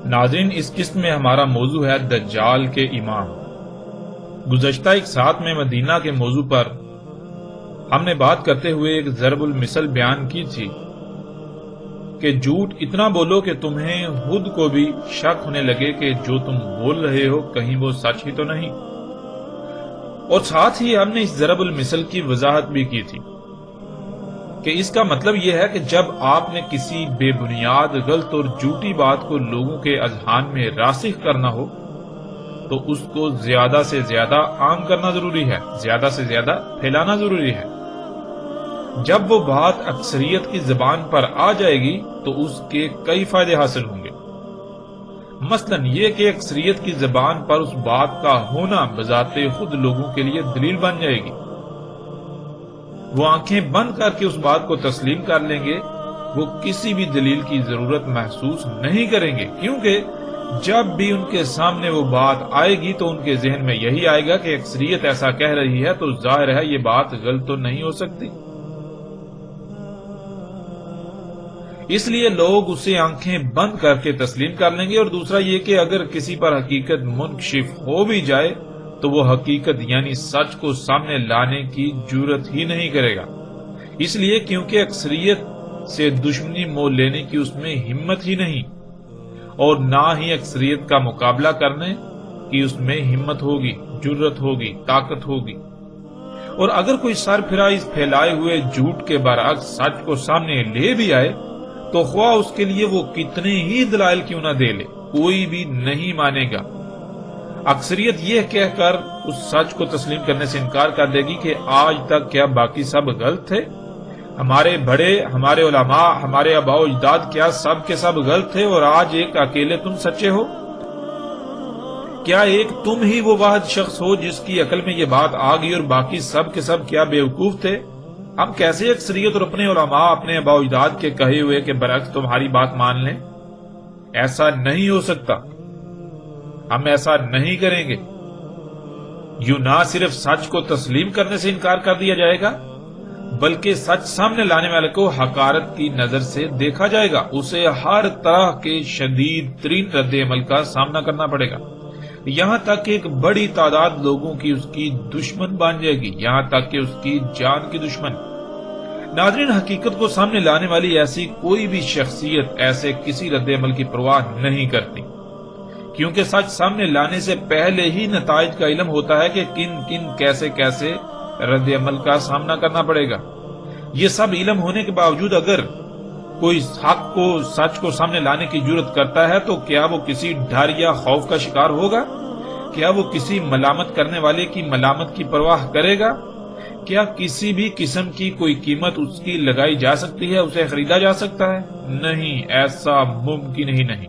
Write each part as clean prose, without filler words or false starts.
ناظرین، اس قسط میں ہمارا موضوع ہے دجال کے امام۔ گزشتہ ایک ساتھ میں مدینہ کے موضوع پر ہم نے بات کرتے ہوئے ایک ضرب المثل بیان کی تھی کہ جھوٹ اتنا بولو کہ تمہیں خود کو بھی شک ہونے لگے کہ جو تم بول رہے ہو کہیں وہ سچ ہی تو نہیں۔ اور ساتھ ہی ہم نے اس ضرب المثل کی وضاحت بھی کی تھی کہ اس کا مطلب یہ ہے کہ جب آپ نے کسی بے بنیاد غلط اور جھوٹی بات کو لوگوں کے اذہان میں راسخ کرنا ہو تو اس کو زیادہ سے زیادہ عام کرنا ضروری ہے، زیادہ سے زیادہ پھیلانا ضروری ہے۔ جب وہ بات اکثریت کی زبان پر آ جائے گی تو اس کے کئی فائدے حاصل ہوں گے، مثلا یہ کہ اکثریت کی زبان پر اس بات کا ہونا بذات خود لوگوں کے لیے دلیل بن جائے گی۔ وہ آنکھیں بند کر کے اس بات کو تسلیم کر لیں گے، وہ کسی بھی دلیل کی ضرورت محسوس نہیں کریں گے، کیونکہ جب بھی ان کے سامنے وہ بات آئے گی تو ان کے ذہن میں یہی آئے گا کہ اکثریت ایسا کہہ رہی ہے تو ظاہر ہے یہ بات غلط تو نہیں ہو سکتی۔ اس لیے لوگ اسے آنکھیں بند کر کے تسلیم کر لیں گے۔ اور دوسرا یہ کہ اگر کسی پر حقیقت منکشف ہو بھی جائے تو وہ حقیقت یعنی سچ کو سامنے لانے کی جرات ہی نہیں کرے گا، اس لیے کیونکہ اکثریت سے دشمنی مول لینے کی اس میں ہمت ہی نہیں، اور نہ ہی اکثریت کا مقابلہ کرنے کی اس میں ہمت ہوگی، جرات ہوگی، طاقت ہوگی۔ اور اگر کوئی سر پھرا اس پھیلائے ہوئے جھوٹ کے برعکس سچ کو سامنے لے بھی آئے تو خواہ اس کے لیے وہ کتنے ہی دلائل کیوں نہ دے لے، کوئی بھی نہیں مانے گا۔ اکثریت یہ کہہ کر اس سچ کو تسلیم کرنے سے انکار کر دے گی کہ آج تک کیا باقی سب غلط تھے؟ ہمارے بڑے، ہمارے علماء، ہمارے آباء و اجداد کیا سب کے سب غلط تھے اور آج ایک اکیلے تم سچے ہو؟ کیا ایک تم ہی وہ واحد شخص ہو جس کی عقل میں یہ بات آ گئی اور باقی سب کے سب کیا بیوقوف تھے؟ ہم کیسے اکثریت اور اپنے علماء، اپنے آباء و اجداد کے کہے ہوئے کے برعکس تمہاری بات مان لیں؟ ایسا نہیں ہو سکتا، ہم ایسا نہیں کریں گے۔ یوں نہ صرف سچ کو تسلیم کرنے سے انکار کر دیا جائے گا بلکہ سچ سامنے لانے والے کو حقارت کی نظر سے دیکھا جائے گا، اسے ہر طرح کے شدید ترین رد عمل کا سامنا کرنا پڑے گا، یہاں تک کہ ایک بڑی تعداد لوگوں کی اس کی دشمن بن جائے گی، یہاں تک کہ اس کی جان کی دشمن۔ ناظرین، حقیقت کو سامنے لانے والی ایسی کوئی بھی شخصیت ایسے کسی رد عمل کی پرواہ نہیں کرتی، کیونکہ سچ سامنے لانے سے پہلے ہی نتائج کا علم ہوتا ہے کہ کن کیسے کیسے رد عمل کا سامنا کرنا پڑے گا۔ یہ سب علم ہونے کے باوجود اگر کوئی حق کو، سچ کو سامنے لانے کی جرات کرتا ہے تو کیا وہ کسی ڈر یا خوف کا شکار ہوگا؟ کیا وہ کسی ملامت کرنے والے کی ملامت کی پرواہ کرے گا؟ کیا کسی بھی قسم کی کوئی قیمت اس کی لگائی جا سکتی ہے، اسے خریدا جا سکتا ہے؟ نہیں، ایسا ممکن ہی نہیں۔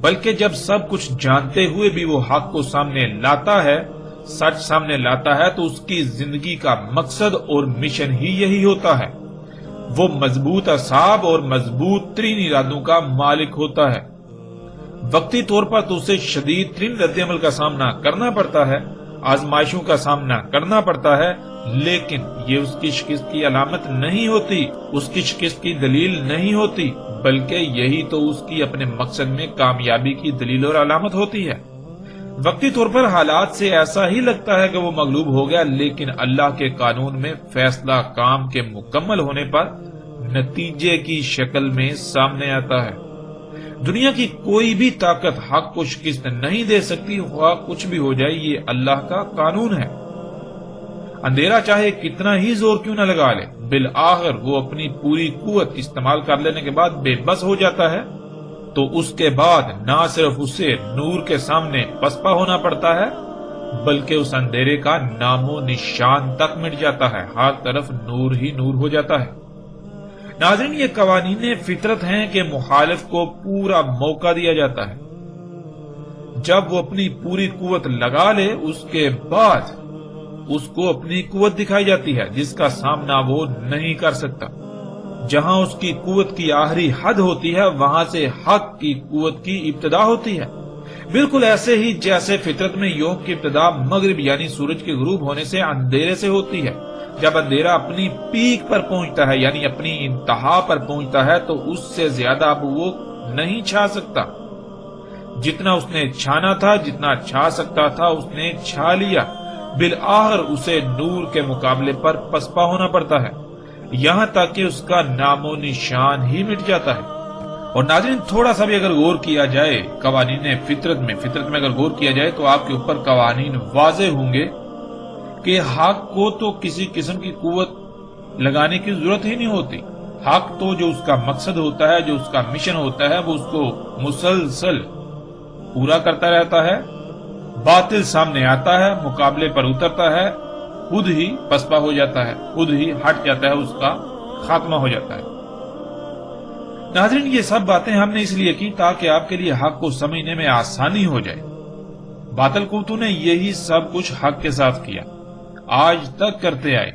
بلکہ جب سب کچھ جانتے ہوئے بھی وہ حق کو سامنے لاتا ہے، سچ سامنے لاتا ہے، تو اس کی زندگی کا مقصد اور مشن ہی یہی ہوتا ہے۔ وہ مضبوط اعصاب اور مضبوط ترین ارادوں کا مالک ہوتا ہے۔ وقتی طور پر تو اسے شدید ترین رد عمل کا سامنا کرنا پڑتا ہے، آزمائشوں کا سامنا کرنا پڑتا ہے، لیکن یہ اس کی شکست کی علامت نہیں ہوتی، اس کی شکست کی دلیل نہیں ہوتی، بلکہ یہی تو اس کی اپنے مقصد میں کامیابی کی دلیل اور علامت ہوتی ہے۔ وقتی طور پر حالات سے ایسا ہی لگتا ہے کہ وہ مغلوب ہو گیا، لیکن اللہ کے قانون میں فیصلہ کام کے مکمل ہونے پر نتیجے کی شکل میں سامنے آتا ہے۔ دنیا کی کوئی بھی طاقت حق کو شکست نہیں دے سکتی، خواہ کچھ بھی ہو جائے، یہ اللہ کا قانون ہے۔ اندھیرا چاہے کتنا ہی زور کیوں نہ لگا لے، بالآخر وہ اپنی پوری قوت استعمال کر لینے کے بعد بے بس ہو جاتا ہے، تو اس کے بعد نہ صرف اسے نور کے سامنے پسپا ہونا پڑتا ہے بلکہ اس اندھیرے کا نام و نشان تک مٹ جاتا ہے، ہر طرف نور ہی نور ہو جاتا ہے۔ ناظرین، یہ قوانین فطرت ہیں کہ مخالف کو پورا موقع دیا جاتا ہے، جب وہ اپنی پوری قوت لگا لے اس کے بعد اس کو اپنی قوت دکھائی جاتی ہے جس کا سامنا وہ نہیں کر سکتا۔ جہاں اس کی قوت کی آخری حد ہوتی ہے وہاں سے حق کی قوت کی ابتدا ہوتی ہے، بالکل ایسے ہی جیسے فطرت میں یوم کی ابتدا مغرب یعنی سورج کے غروب ہونے سے اندھیرے سے ہوتی ہے۔ جب اندھیرا اپنی پیک پر پہنچتا ہے یعنی اپنی انتہا پر پہنچتا ہے تو اس سے زیادہ اب وہ نہیں چھا سکتا۔ جتنا اس نے چھانا تھا، جتنا چھا سکتا تھا، اس نے چھا لیا۔ بالآخر اسے نور کے مقابلے پر پسپا ہونا پڑتا ہے، یہاں تک کہ اس کا نام و نشان ہی مٹ جاتا ہے۔ اور ناظرین، تھوڑا سا بھی اگر غور کیا جائے قوانین فطرت میں اگر غور کیا جائے تو آپ کے اوپر قوانین واضح ہوں گے کہ حق کو تو کسی قسم کی قوت لگانے کی ضرورت ہی نہیں ہوتی۔ حق تو جو اس کا مقصد ہوتا ہے، جو اس کا مشن ہوتا ہے، وہ اس کو مسلسل پورا کرتا رہتا ہے۔ باطل سامنے آتا ہے، مقابلے پر اترتا ہے، خود ہی پسپا ہو جاتا ہے، خود ہی ہٹ جاتا ہے، اس کا خاتمہ ہو جاتا ہے۔ ناظرین، یہ سب باتیں ہم نے اس لیے کی تاکہ آپ کے لیے حق کو سمجھنے میں آسانی ہو جائے۔ باطل قوتوں نے یہی سب کچھ حق کے ساتھ کیا، آج تک کرتے آئے،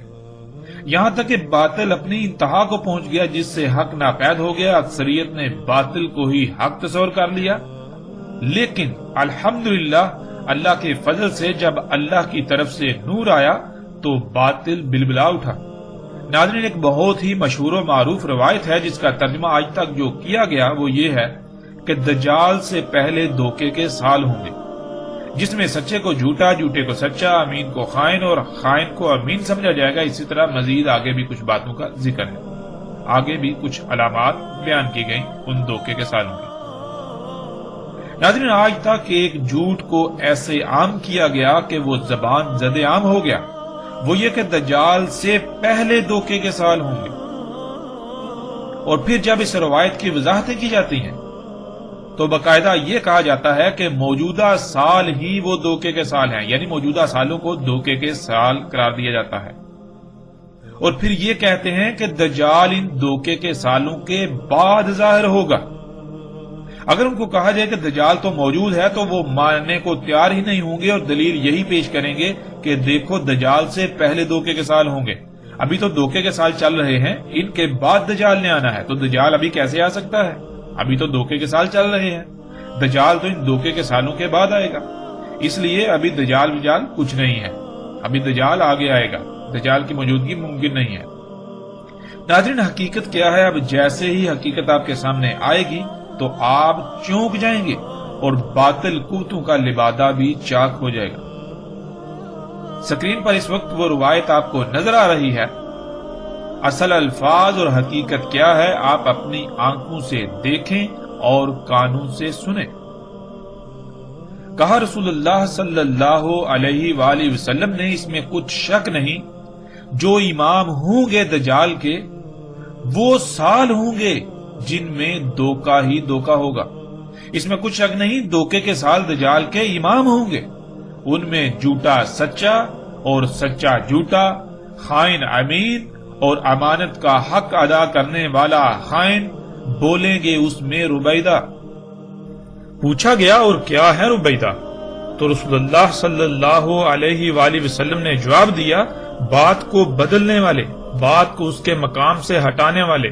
یہاں تک کہ باطل اپنی انتہا کو پہنچ گیا، جس سے حق ناپید ہو گیا۔ اکثریت نے باطل کو ہی حق تصور کر لیا، لیکن الحمدللہ اللہ کے فضل سے جب اللہ کی طرف سے نور آیا تو باطل بلبلا اٹھا۔ ناظرین، ایک بہت ہی مشہور و معروف روایت ہے جس کا ترجمہ آج تک جو کیا گیا وہ یہ ہے کہ دجال سے پہلے دھوکے کے سال ہوں گے، جس میں سچے کو جھوٹا، جھوٹے کو سچا، امین کو خائن اور خائن کو امین سمجھا جائے گا۔ اسی طرح مزید آگے بھی کچھ باتوں کا ذکر ہے، آگے بھی کچھ علامات بیان کی گئیں ان دھوکے کے سالوں کی۔ ناظرین، آج تک ایک جھوٹ کو ایسے عام کیا گیا کہ وہ زبان زد عام ہو گیا، وہ یہ کہ دجال سے پہلے دھوکے کے سال ہوں گے۔ اور پھر جب اس روایت کی وضاحتیں کی جاتی ہیں تو باقاعدہ یہ کہا جاتا ہے کہ موجودہ سال ہی وہ دھوکے کے سال ہیں، یعنی موجودہ سالوں کو دھوکے کے سال قرار دیا جاتا ہے۔ اور پھر یہ کہتے ہیں کہ دجال ان دھوکے کے سالوں کے بعد ظاہر ہوگا۔ اگر ان کو کہا جائے کہ دجال تو موجود ہے تو وہ ماننے کو تیار ہی نہیں ہوں گے، اور دلیل یہی پیش کریں گے کہ دیکھو دجال سے پہلے دھوکے کے سال ہوں گے، ابھی تو دھوکے کے سال چل رہے ہیں، ان کے بعد دجال نے آنا ہے، تو دجال ابھی کیسے آ سکتا ہے؟ ابھی تو دھوکے کے سال چل رہے ہیں، دجال تو ان دھوکے کے سالوں کے بعد آئے گا، اس لیے ابھی دجال کچھ نہیں ہے، ابھی دجال آگے آئے گا، دجال کی موجودگی ممکن نہیں ہے۔ ناظرین، حقیقت کیا ہے؟ اب جیسے ہی حقیقت آپ کے سامنے آئے گی تو آپ چونک جائیں گے اور باطل قوتوں کا لبادہ بھی چاک ہو جائے گا۔ سکرین پر اس وقت وہ روایت آپ کو نظر آ رہی ہے، اصل الفاظ اور حقیقت کیا ہے آپ اپنی آنکھوں سے دیکھیں اور کانوں سے سنیں۔ کہا رسول اللہ صلی اللہ علیہ وآلہ وسلم نے، اس میں کچھ شک نہیں جو امام ہوں گے دجال کے وہ سال ہوں گے جن میں دھوکہ ہی دھوکہ ہوگا۔ اس میں کچھ شک نہیں، دھوکے کے سال دجال کے امام ہوں گے، ان میں جھوٹا سچا اور سچا جھوٹا، خائن امین اور امانت کا حق ادا کرنے والا خائن بولیں گے اس میں ربیدہ۔ پوچھا گیا اور کیا ہے ربیدہ؟ تو رسول اللہ صلی اللہ علیہ وآلہ وسلم نے جواب دیا، بات کو بدلنے والے، بات کو اس کے مقام سے ہٹانے والے،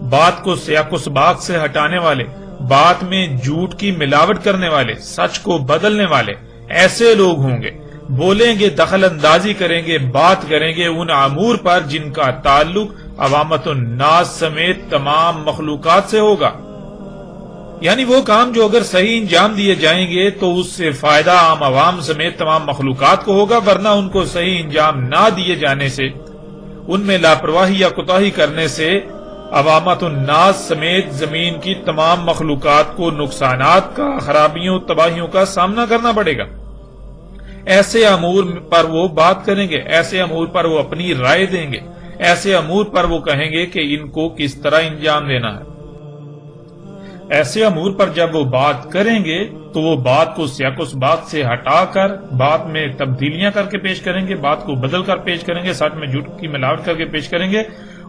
بات کو سیاق و سباق سے ہٹانے والے، بات میں جھوٹ کی ملاوٹ کرنے والے، سچ کو بدلنے والے، ایسے لوگ ہوں گے، بولیں گے، دخل اندازی کریں گے، بات کریں گے ان امور پر جن کا تعلق عوامت الناس سمیت تمام مخلوقات سے ہوگا۔ یعنی وہ کام جو اگر صحیح انجام دیے جائیں گے تو اس سے فائدہ عام عوام سمیت تمام مخلوقات کو ہوگا، ورنہ ان کو صحیح انجام نہ دیے جانے سے، ان میں لاپرواہی یا کوتاہی کرنے سے عوامت الناس سمیت زمین کی تمام مخلوقات کو نقصانات کا، خرابیوں، تباہیوں کا سامنا کرنا پڑے گا۔ ایسے امور پر وہ بات کریں گے، ایسے امور پر وہ اپنی رائے دیں گے، ایسے امور پر وہ کہیں گے کہ ان کو کس طرح انجام دینا ہے۔ ایسے امور پر جب وہ بات کریں گے تو وہ بات کو سیاق و سباق سے ہٹا کر بات میں تبدیلیاں کر کے پیش کریں گے، بات کو بدل کر پیش کریں گے، سچ میں جھوٹ کی ملاوٹ کر کے پیش کریں گے۔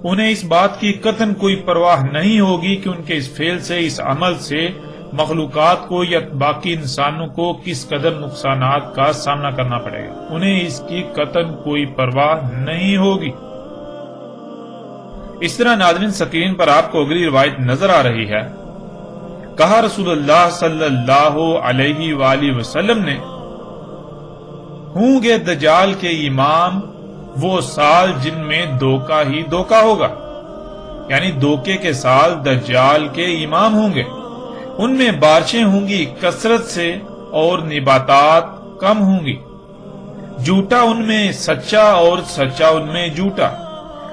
انہیں اس بات کی قطعاً کوئی پرواہ نہیں ہوگی کہ ان کے اس فعل سے، اس عمل سے مخلوقات کو یا باقی انسانوں کو کس قدر نقصانات کا سامنا کرنا پڑے گا، انہیں اس کی قطعاً کوئی پرواہ نہیں ہوگی۔ اس طرح ناظرین، سکرین پر آپ کو اگلی روایت نظر آ رہی ہے، کہا رسول اللہ صلی اللہ علیہ وآلہ وسلم نے، ہوں گے دجال کے امام وہ سال جن میں دھوکہ ہی دھوکہ ہوگا، یعنی دھوکے کے سال دجال کے امام ہوں گے۔ ان میں بارشیں ہوں گی کثرت سے اور نباتات کم ہوں گی، جھوٹا ان میں سچا اور سچا ان میں جھوٹا،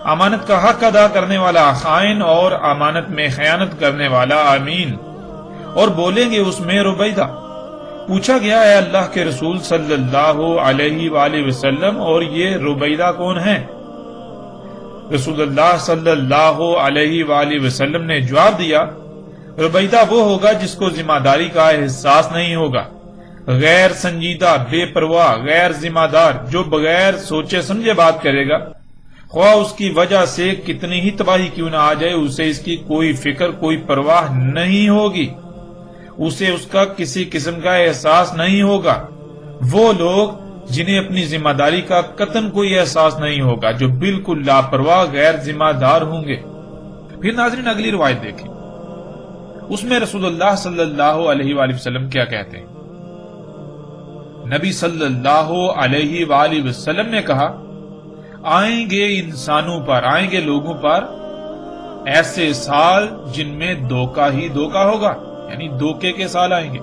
امانت کا حق ادا کرنے والا خائن اور امانت میں خیانت کرنے والا امین، اور بولیں گے اس میں ربیدہ۔ پوچھا گیا ہے اللہ کے رسول صلی اللہ علیہ وآلہ وسلم، اور یہ ربیدہ کون ہے؟ رسول اللہ صلی اللہ علیہ وآلہ وسلم نے جواب دیا، ربیدہ وہ ہوگا جس کو ذمہ داری کا احساس نہیں ہوگا، غیر سنجیدہ، بے پرواہ، غیر ذمہ دار، جو بغیر سوچے سمجھے بات کرے گا، خواہ اس کی وجہ سے کتنی ہی تباہی کیوں نہ آ جائے، اسے اس کی کوئی فکر، کوئی پرواہ نہیں ہوگی، اسے اس کا کسی قسم کا احساس نہیں ہوگا۔ وہ لوگ جنہیں اپنی ذمہ داری کا قطعاً کوئی احساس نہیں ہوگا، جو بالکل لاپرواہ، غیر ذمہ دار ہوں گے۔ پھر ناظرین اگلی روایت دیکھیں، اس میں رسول اللہ صلی اللہ علیہ وآلہ وسلم کیا کہتے ہیں؟ نبی صلی اللہ علیہ وآلہ وسلم نے کہا، آئیں گے انسانوں پر، آئیں گے لوگوں پر ایسے سال جن میں دھوکہ ہی دھوکہ ہوگا، یعنی دھوکے کے سال آئیں گے۔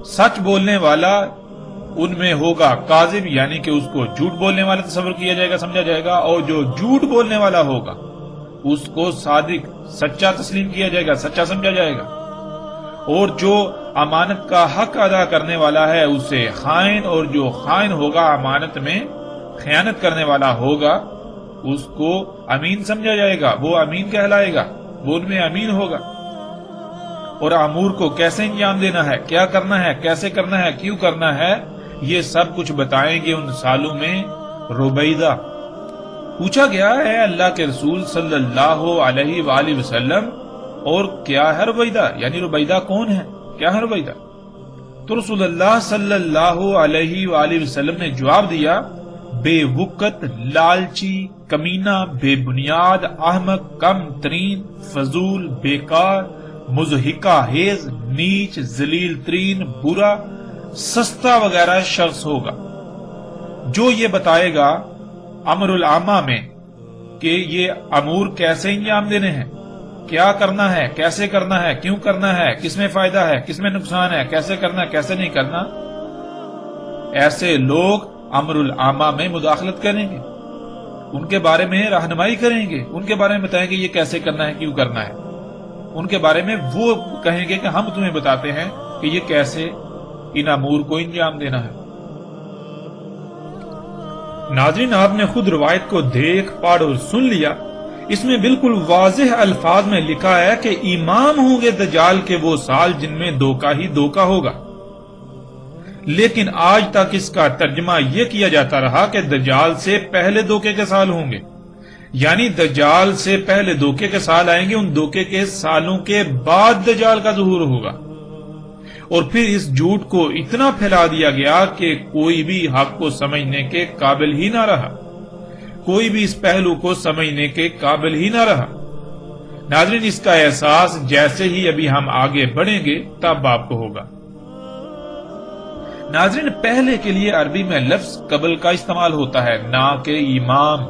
سچ بولنے والا ان میں ہوگا کاذب، یعنی کہ اس کو جھوٹ بولنے والا تصور کیا جائے گا، سمجھا جائے گا، اور جو جھوٹ بولنے والا ہوگا اس کو صادق، سچا تسلیم کیا جائے گا، سچا سمجھا جائے گا، اور جو امانت کا حق ادا کرنے والا ہے اسے خائن، اور جو خائن ہوگا، امانت میں خیانت کرنے والا ہوگا، اس کو امین سمجھا جائے گا، وہ امین کہلائے گا، وہ ان میں امین ہوگا۔ اور امور کو کیسے انجام دینا ہے، کیا کرنا ہے، کیسے کرنا ہے، کیوں کرنا ہے، یہ سب کچھ بتائیں گے ان سالوں میں ربیدہ۔ پوچھا گیا ہے اللہ کے رسول صلی اللہ علیہ وآلہ وسلم، اور کیا ہے ربیدہ، یعنی ربیدہ کون ہے، کیا ہے ربیدہ؟ تو رسول اللہ صلی اللہ علیہ وآلہ وسلم نے جواب دیا، بے وقت، لالچی، کمینہ، بے بنیاد، احمق، کم ترین، فضول، بیکار، مضحکہ خیز، نیچ، ذلیل ترین، برا، سستا وغیرہ شخص ہوگا، جو یہ بتائے گا امر العامہ میں کہ یہ امور کیسے انجام دینے ہیں، کیا کرنا ہے، کیسے کرنا ہے، کیوں کرنا ہے، کس میں فائدہ ہے، کس میں نقصان ہے، کیسے کرنا ہے، کیسے نہیں کرنا۔ ایسے لوگ امر العامہ میں مداخلت کریں گے، ان کے بارے میں رہنمائی کریں گے، ان کے بارے میں بتائیں گے یہ کیسے کرنا ہے، کیوں کرنا ہے، ان کے بارے میں وہ کہیں گے کہ ہم تمہیں بتاتے ہیں کہ یہ کیسے ان امور کو انجام دینا ہے۔ ناظرین آپ نے خود روایت کو دیکھ، پڑھ اور سن لیا، اس میں بالکل واضح الفاظ میں لکھا ہے کہ امام ہوں گے دجال کے وہ سال جن میں دھوکہ ہی دھوکہ ہوگا، لیکن آج تک اس کا ترجمہ یہ کیا جاتا رہا کہ دجال سے پہلے دھوکے کے سال ہوں گے، یعنی دجال سے پہلے دھوکے کے سال آئیں گے، ان دھوکے کے سالوں کے بعد دجال کا ظہور ہوگا، اور پھر اس جھوٹ کو اتنا پھیلا دیا گیا کہ کوئی بھی حق کو سمجھنے کے قابل ہی نہ رہا، کوئی بھی اس پہلو کو سمجھنے کے قابل ہی نہ رہا۔ ناظرین اس کا احساس جیسے ہی ابھی ہم آگے بڑھیں گے تب آپ کو ہوگا۔ ناظرین پہلے کے لیے عربی میں لفظ قبل کا استعمال ہوتا ہے، نہ کہ امام،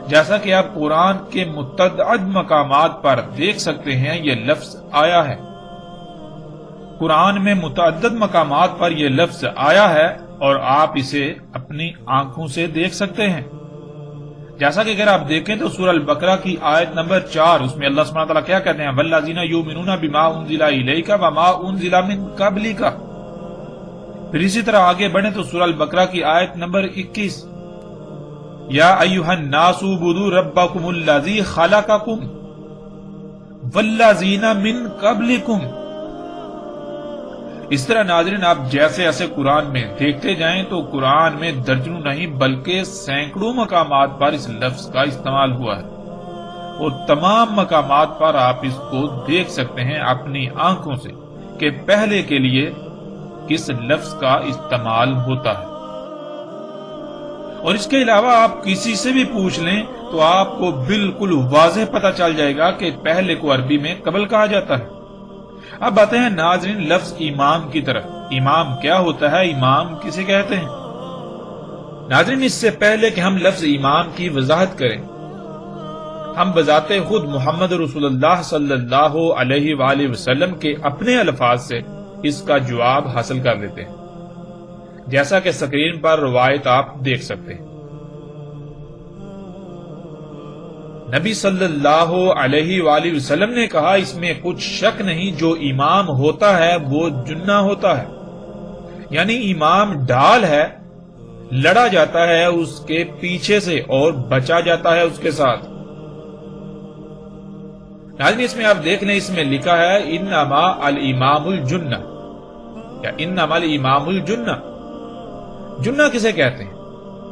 جیسا کہ آپ قرآن کے متعدد مقامات پر دیکھ سکتے ہیں یہ لفظ آیا ہے، قرآن میں متعدد مقامات پر یہ لفظ آیا ہے، اور آپ اسے اپنی آنکھوں سے دیکھ سکتے ہیں۔ جیسا کہ اگر آپ دیکھیں تو سورہ البقرہ کی آیت نمبر 4، اس میں اللہ سبحانہ وتعالیٰ کیا کہتے ہیں، وَالَّذِينَ يُؤْمِنُونَ بِمَا أُنزِلَ إِلَيْكَ وَمَا أُنزِلَ مِن قَبْلِكَ۔ پھر اسی طرح آگے بڑھیں تو سورہ البقرہ کی آیت نمبر 21، یا ایھا الناس اعبدوا ربکم الذی خلقکم والذین من قبلکم۔ اس طرح ناظرین آپ جیسے ایسے قرآن میں دیکھتے جائیں تو قرآن میں درجنوں نہیں بلکہ سینکڑوں مقامات پر اس لفظ کا استعمال ہوا ہے، اور تمام مقامات پر آپ اس کو دیکھ سکتے ہیں اپنی آنکھوں سے کہ پہلے کے لیے کس لفظ کا استعمال ہوتا ہے۔ اور اس کے علاوہ آپ کسی سے بھی پوچھ لیں تو آپ کو بالکل واضح پتہ چل جائے گا کہ پہلے کو عربی میں قبل کہا جاتا ہے۔ اب آتے ہیں ناظرین لفظ امام کی طرف۔ امام کیا ہوتا ہے، امام کسے کہتے ہیں؟ ناظرین اس سے پہلے کہ ہم لفظ امام کی وضاحت کریں ہم بذات خود محمد رسول اللہ صلی اللہ علیہ وآلہ وسلم کے اپنے الفاظ سے اس کا جواب حاصل کر لیتے ہیں، جیسا کہ سکرین پر روایت آپ دیکھ سکتے ہیں۔ نبی صلی اللہ علیہ وآلہ وسلم نے کہا، اس میں کچھ شک نہیں، جو امام ہوتا ہے وہ جنہ ہوتا ہے، یعنی امام ڈال ہے، لڑا جاتا ہے اس کے پیچھے سے اور بچا جاتا ہے اس کے ساتھ۔ ناظرین اس میں آپ دیکھ لیں، اس میں لکھا ہے انما الامام الجنہ، یا انما الامام الجنہ۔ جنہ کسے کہتے ہیں؟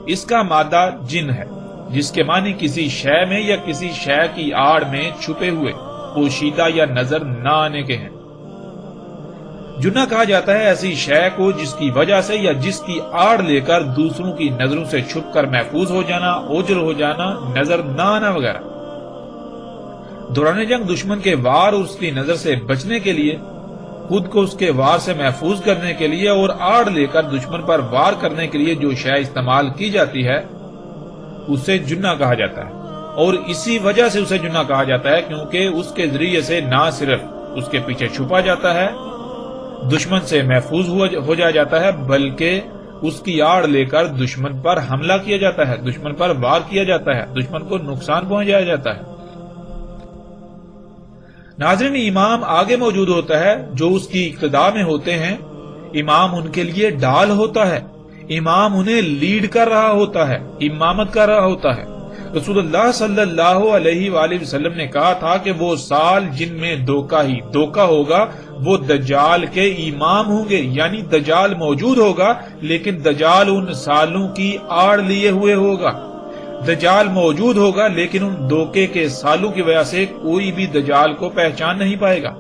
اس کا مادہ جن ہے، جس کے معنی کسی شے میں یا کسی شے کی آڑ میں چھپے ہوئے، پوشیدہ یا نظر نہ آنے کے ہیں۔ جنہ کہا جاتا ہے ایسی شے کو جس کی وجہ سے یا جس کی آڑ لے کر دوسروں کی نظروں سے چھپ کر محفوظ ہو جانا، اوجل ہو جانا، نظر نہ آنا وغیرہ۔ دوران جنگ دشمن کے وار اور اس کی نظر سے بچنے کے لیے، خود کو اس کے وار سے محفوظ کرنے کے لیے اور آڑ لے کر دشمن پر وار کرنے کے لیے جو شے استعمال کی جاتی ہے اسے جنہ کہا جاتا ہے، اور اسی وجہ سے اسے جنہ کہا جاتا ہے کیونکہ اس کے ذریعے سے نہ صرف اس کے پیچھے چھپا جاتا ہے، دشمن سے محفوظ ہو جاتا ہے، بلکہ اس کی آڑ لے کر دشمن پر حملہ کیا جاتا ہے، دشمن پر وار کیا جاتا ہے، دشمن کو نقصان پہنچایا جاتا ہے۔ ناظرین امام آگے موجود ہوتا ہے، جو اس کی اقتداء میں ہوتے ہیں، امام ان کے لیے ڈال ہوتا ہے، امام انہیں لیڈ کر رہا ہوتا ہے، امامت کر رہا ہوتا ہے۔ رسول اللہ صلی اللہ علیہ وآلہ وسلم نے کہا تھا کہ وہ سال جن میں دھوکہ ہی دھوکہ ہوگا وہ دجال کے امام ہوں گے، یعنی دجال موجود ہوگا لیکن دجال ان سالوں کی آڑ لیے ہوئے ہوگا، دجال موجود ہوگا لیکن ان دھوکے کے سالوں کی وجہ سے کوئی بھی دجال کو پہچان نہیں پائے گا،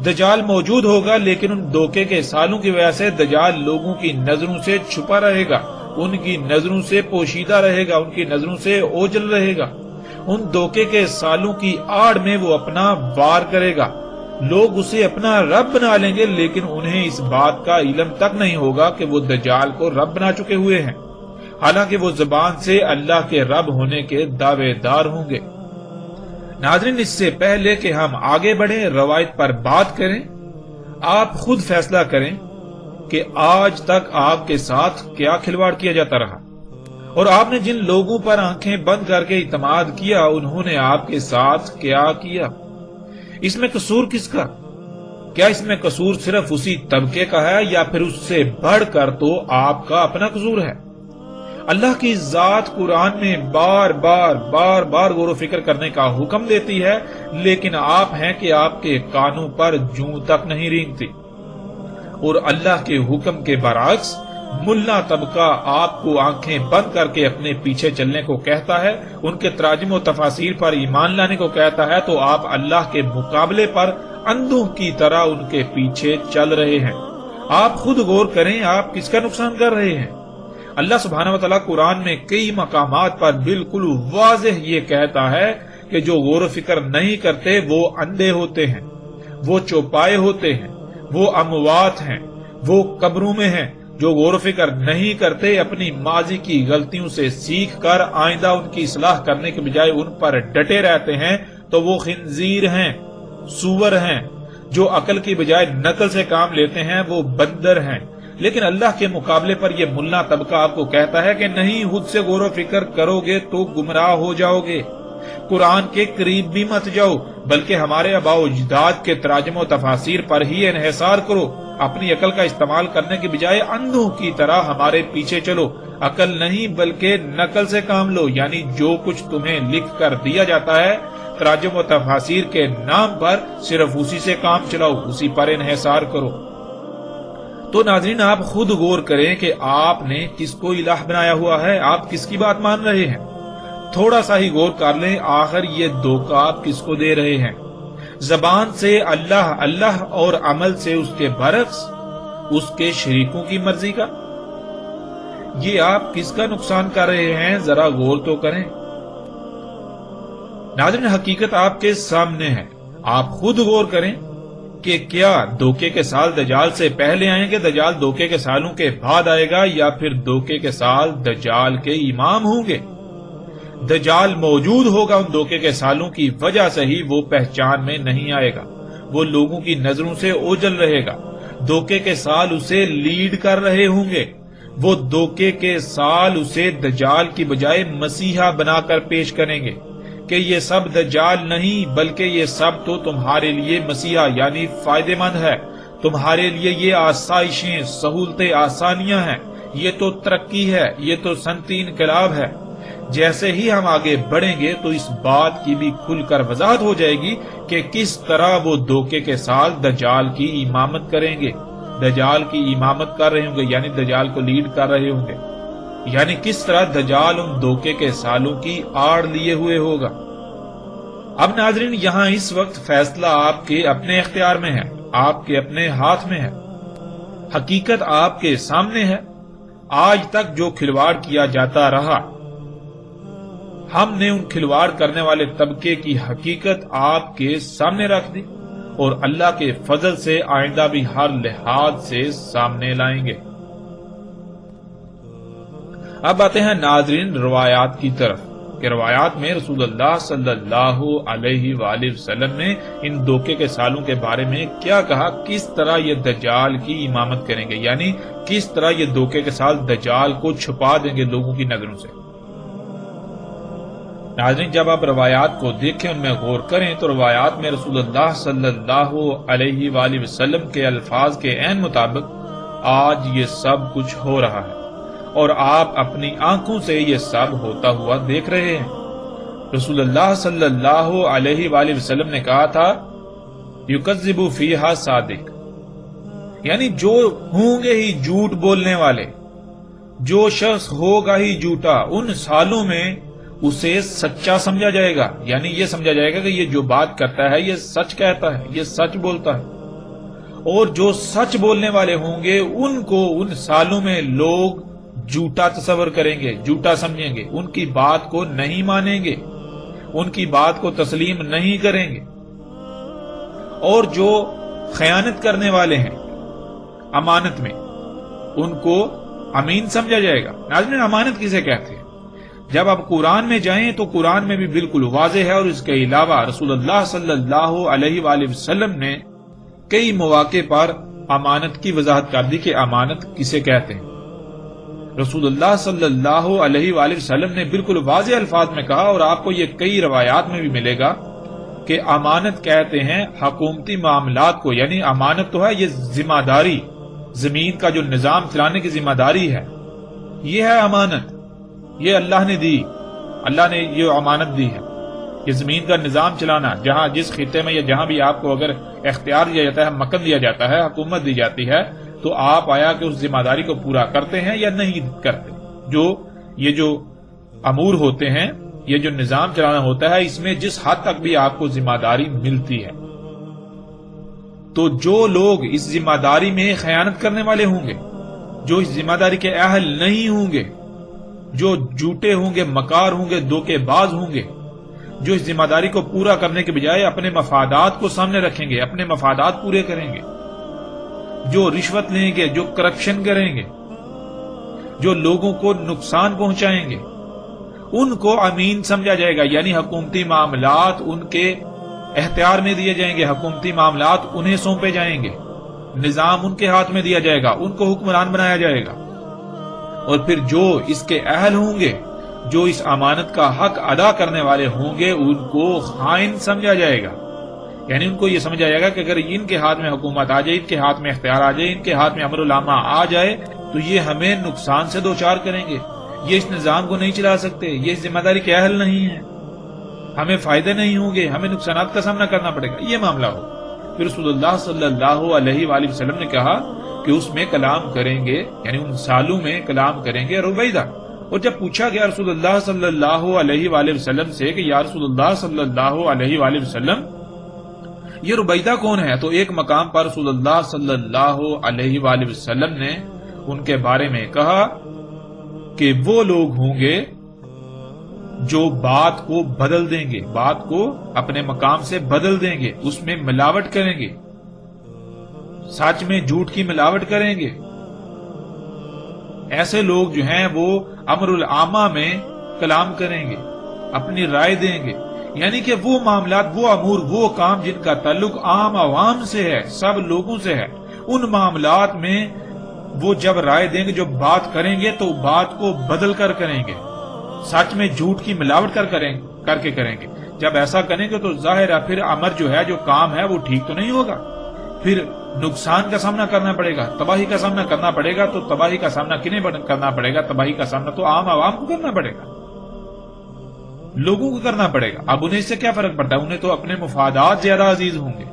دجال موجود ہوگا لیکن ان دھوکے کے سالوں کی وجہ سے دجال لوگوں کی نظروں سے چھپا رہے گا، ان کی نظروں سے پوشیدہ رہے گا، ان کی نظروں سے اوجل رہے گا، ان دھوکے کے سالوں کی آڑ میں وہ اپنا وار کرے گا، لوگ اسے اپنا رب بنا لیں گے لیکن انہیں اس بات کا علم تک نہیں ہوگا کہ وہ دجال کو رب بنا چکے ہوئے ہیں، حالانکہ وہ زبان سے اللہ کے رب ہونے کے دعوے دار ہوں گے۔ ناظرین اس سے پہلے کہ ہم آگے بڑھیں، روایت پر بات کریں، آپ خود فیصلہ کریں کہ آج تک آپ کے ساتھ کیا کھلواڑ کیا جاتا رہا، اور آپ نے جن لوگوں پر آنکھیں بند کر کے اعتماد کیا انہوں نے آپ کے ساتھ کیا کیا؟ اس میں قصور کس کا؟ کیا اس میں قصور صرف اسی طبقے کا ہے یا پھر اس سے بڑھ کر تو آپ کا اپنا قصور ہے؟ اللہ کی ذات قرآن میں بار بار غور و فکر کرنے کا حکم دیتی ہے، لیکن آپ ہیں کہ آپ کے کانوں پر جوں تک نہیں رینگتی، اور اللہ کے حکم کے برعکس ملا طبقہ آپ کو آنکھیں بند کر کے اپنے پیچھے چلنے کو کہتا ہے، ان کے تراجم و تفاسیر پر ایمان لانے کو کہتا ہے، تو آپ اللہ کے مقابلے پر اندھوں کی طرح ان کے پیچھے چل رہے ہیں۔ آپ خود غور کریں، آپ کس کا نقصان کر رہے ہیں؟ اللہ سبحانہ و تعالیٰ قرآن میں کئی مقامات پر بالکل واضح یہ کہتا ہے کہ جو غور و فکر نہیں کرتے وہ اندھے ہوتے ہیں، وہ چوپائے ہوتے ہیں، وہ اموات ہیں، وہ قبروں میں ہیں۔ جو غور و فکر نہیں کرتے، اپنی ماضی کی غلطیوں سے سیکھ کر آئندہ ان کی اصلاح کرنے کے بجائے ان پر ڈٹے رہتے ہیں، تو وہ خنزیر ہیں، سور ہیں۔ جو عقل کی بجائے نقل سے کام لیتے ہیں وہ بندر ہیں۔ لیکن اللہ کے مقابلے پر یہ ملا طبقہ آپ کو کہتا ہے کہ نہیں، خود سے غور و فکر کرو گے تو گمراہ ہو جاؤ گے، قرآن کے قریب بھی مت جاؤ، بلکہ ہمارے آباء و اجداد کے تراجم و تفاسیر پر ہی انحصار کرو، اپنی عقل کا استعمال کرنے کے بجائے اندھوں کی طرح ہمارے پیچھے چلو، عقل نہیں بلکہ نقل سے کام لو، یعنی جو کچھ تمہیں لکھ کر دیا جاتا ہے تراجم و تفاسیر کے نام پر صرف اسی سے کام چلاؤ، اسی پر انحصار کرو۔ تو ناظرین آپ خود غور کریں کہ آپ نے کس کو الہ بنایا ہوا ہے، آپ کس کی بات مان رہے ہیں؟ تھوڑا سا ہی غور کر لیں، آخر یہ دھوکہ آپ کس کو دے رہے ہیں؟ زبان سے اللہ اللہ اور عمل سے اس کے برعکس اس کے شریکوں کی مرضی کا؟ یہ آپ کس کا نقصان کر رہے ہیں؟ ذرا غور تو کریں۔ ناظرین حقیقت آپ کے سامنے ہے، آپ خود غور کریں کہ کیا دھوکے کے سال دجال سے پہلے آئیں گے، دجال دھوکے کے سالوں کے بعد آئے گا، یا پھر دھوکے کے سال دجال کے امام ہوں گے؟ دجال موجود ہوگا ان دھوکے کے سالوں کی وجہ سے ہی وہ پہچان میں نہیں آئے گا، وہ لوگوں کی نظروں سے اوجھل رہے گا، دھوکے کے سال اسے لیڈ کر رہے ہوں گے، وہ دھوکے کے سال اسے دجال کی بجائے مسیحا بنا کر پیش کریں گے کہ یہ سب دجال نہیں بلکہ یہ سب تو تمہارے لیے مسیحا یعنی فائدے مند ہے، تمہارے لیے یہ آسائشیں، سہولتیں، آسانیاں ہیں، یہ تو ترقی ہے، یہ تو صنعتی انقلاب ہے۔ جیسے ہی ہم آگے بڑھیں گے تو اس بات کی بھی کھل کر وضاحت ہو جائے گی کہ کس طرح وہ دھوکے کے سال دجال کی امامت کریں گے، دجال کی امامت کر رہے ہوں گے یعنی دجال کو لیڈ کر رہے ہوں گے، یعنی کس طرح دجال ان دھوکے کے سالوں کی آڑ لیے ہوئے ہوگا۔ اب ناظرین، یہاں اس وقت فیصلہ آپ کے اپنے اختیار میں ہے، آپ کے اپنے ہاتھ میں ہے، حقیقت آپ کے سامنے ہے۔ آج تک جو کھلواڑ کیا جاتا رہا، ہم نے ان کھلواڑ کرنے والے طبقے کی حقیقت آپ کے سامنے رکھ دی اور اللہ کے فضل سے آئندہ بھی ہر لحاظ سے سامنے لائیں گے۔ اب آتے ہیں ناظرین روایات کی طرف کہ روایات میں رسول اللہ صلی اللہ علیہ وآلہ وسلم نے ان دھوکے کے سالوں کے بارے میں کیا کہا، کس طرح یہ دجال کی امامت کریں گے، یعنی کس طرح یہ دھوکے کے سال دجال کو چھپا دیں گے لوگوں کی نظروں سے۔ ناظرین، جب آپ روایات کو دیکھیں، ان میں غور کریں تو روایات میں رسول اللہ صلی اللہ علیہ وآلہ وسلم کے الفاظ کے عین مطابق آج یہ سب کچھ ہو رہا ہے اور آپ اپنی آنکھوں سے یہ سب ہوتا ہوا دیکھ رہے ہیں۔ رسول اللہ صلی اللہ علیہ وآلہ وسلم نے کہا تھا یکذب فیہا صادق، یعنی جو ہوں گے ہی جھوٹ بولنے والے، جو شخص ہوگا ہی جھوٹا، ان سالوں میں اسے سچا سمجھا جائے گا، یعنی یہ سمجھا جائے گا کہ یہ جو بات کرتا ہے یہ سچ کہتا ہے، یہ سچ بولتا ہے۔ اور جو سچ بولنے والے ہوں گے ان کو ان سالوں میں لوگ جھوٹا تصور کریں گے، جھوٹا سمجھیں گے، ان کی بات کو نہیں مانیں گے، ان کی بات کو تسلیم نہیں کریں گے۔ اور جو خیانت کرنے والے ہیں امانت میں، ان کو امین سمجھا جائے گا۔ ناظرین، امانت کسے کہتے ہیں؟ جب آپ قرآن میں جائیں تو قرآن میں بھی بالکل واضح ہے، اور اس کے علاوہ رسول اللہ صلی اللہ علیہ وآلہ وسلم نے کئی مواقع پر امانت کی وضاحت کر دی کہ امانت کسے کہتے ہیں۔ رسول اللہ صلی اللہ علیہ وآلہ وسلم نے بالکل واضح الفاظ میں کہا، اور آپ کو یہ کئی روایات میں بھی ملے گا کہ امانت کہتے ہیں حکومتی معاملات کو، یعنی امانت تو ہے یہ ذمہ داری، زمین کا جو نظام چلانے کی ذمہ داری ہے، یہ ہے امانت، یہ اللہ نے دی، اللہ نے یہ امانت دی ہے، یہ زمین کا نظام چلانا، جہاں جس خطے میں یا جہاں بھی آپ کو اگر اختیار دیا جاتا ہے، مکن دیا جاتا ہے، حکومت دی جاتی ہے، تو آپ آیا کہ اس ذمہ داری کو پورا کرتے ہیں یا نہیں کرتے۔ یہ جو امور ہوتے ہیں، یہ جو نظام چلانا ہوتا ہے، اس میں جس حد تک بھی آپ کو ذمہ داری ملتی ہے، تو جو لوگ اس ذمہ داری میں خیانت کرنے والے ہوں گے، جو اس ذمہ داری کے اہل نہیں ہوں گے، جو جھوٹے ہوں گے، مکار ہوں گے، دھوکے باز ہوں گے، جو اس ذمہ داری کو پورا کرنے کے بجائے اپنے مفادات کو سامنے رکھیں گے، اپنے مفادات پورے کریں گے، جو رشوت لیں گے، جو کرپشن کریں گے، جو لوگوں کو نقصان پہنچائیں گے، ان کو امین سمجھا جائے گا، یعنی حکومتی معاملات ان کے اختیار میں دیے جائیں گے، حکومتی معاملات انہیں سونپے جائیں گے، نظام ان کے ہاتھ میں دیا جائے گا، ان کو حکمران بنایا جائے گا۔ اور پھر جو اس کے اہل ہوں گے، جو اس امانت کا حق ادا کرنے والے ہوں گے، ان کو خائن سمجھا جائے گا، یعنی ان کو یہ سمجھا جائے گا کہ اگر ان کے ہاتھ میں حکومت آ جائے، ان کے ہاتھ میں اختیار آ جائے، ان کے ہاتھ میں امر العامہ آ جائے، تو یہ ہمیں نقصان سے دوچار کریں گے، یہ اس نظام کو نہیں چلا سکتے، یہ اس ذمہ داری کے اہل نہیں ہیں، ہمیں فائدے نہیں ہوں گے، ہمیں نقصانات کا سامنا کرنا پڑے گا، یہ معاملہ ہو۔ پھر رسول اللہ صلی اللہ علیہ وآلہ وسلم نے کہا کہ اس میں کلام کریں گے، یعنی ان سالوں میں کلام کریں گے رویدہ۔ اور جب پوچھا گیا رسول اللہ صلی اللہ علیہ وآلہ وسلم سے کہ یا رسول اللہ صلی اللہ علیہ وآلہ وسلم یہ رویدہ کون ہے، تو ایک مقام پر رسول اللہ صلی اللہ علیہ وآلہ وسلم نے ان کے بارے میں کہا کہ وہ لوگ ہوں گے جو بات کو بدل دیں گے، بات کو اپنے مقام سے بدل دیں گے، اس میں ملاوٹ کریں گے، سچ میں جھوٹ کی ملاوٹ کریں گے۔ ایسے لوگ جو ہیں وہ امر العامہ میں کلام کریں گے، اپنی رائے دیں گے، یعنی کہ وہ معاملات، وہ امور، وہ کام جن کا تعلق عام عوام سے ہے، سب لوگوں سے ہے، ان معاملات میں وہ جب رائے دیں گے، جو بات کریں گے تو بات کو بدل کر کریں گے، سچ میں جھوٹ کی ملاوٹ کر کے کریں گے۔ جب ایسا کریں گے تو ظاہر ہے پھر امر جو ہے، جو کام ہے، وہ ٹھیک تو نہیں ہوگا، پھر نقصان کا سامنا کرنا پڑے گا، تباہی کا سامنا کرنا پڑے گا۔ تو تباہی کا سامنا کنہیں کرنا پڑے گا؟ تباہی کا سامنا تو عام عوام کو کرنا پڑے گا، لوگوں کو کرنا پڑے گا۔ اب انہیں اس سے کیا فرق پڑتا ہے؟ انہیں تو اپنے مفادات زیادہ عزیز ہوں گے۔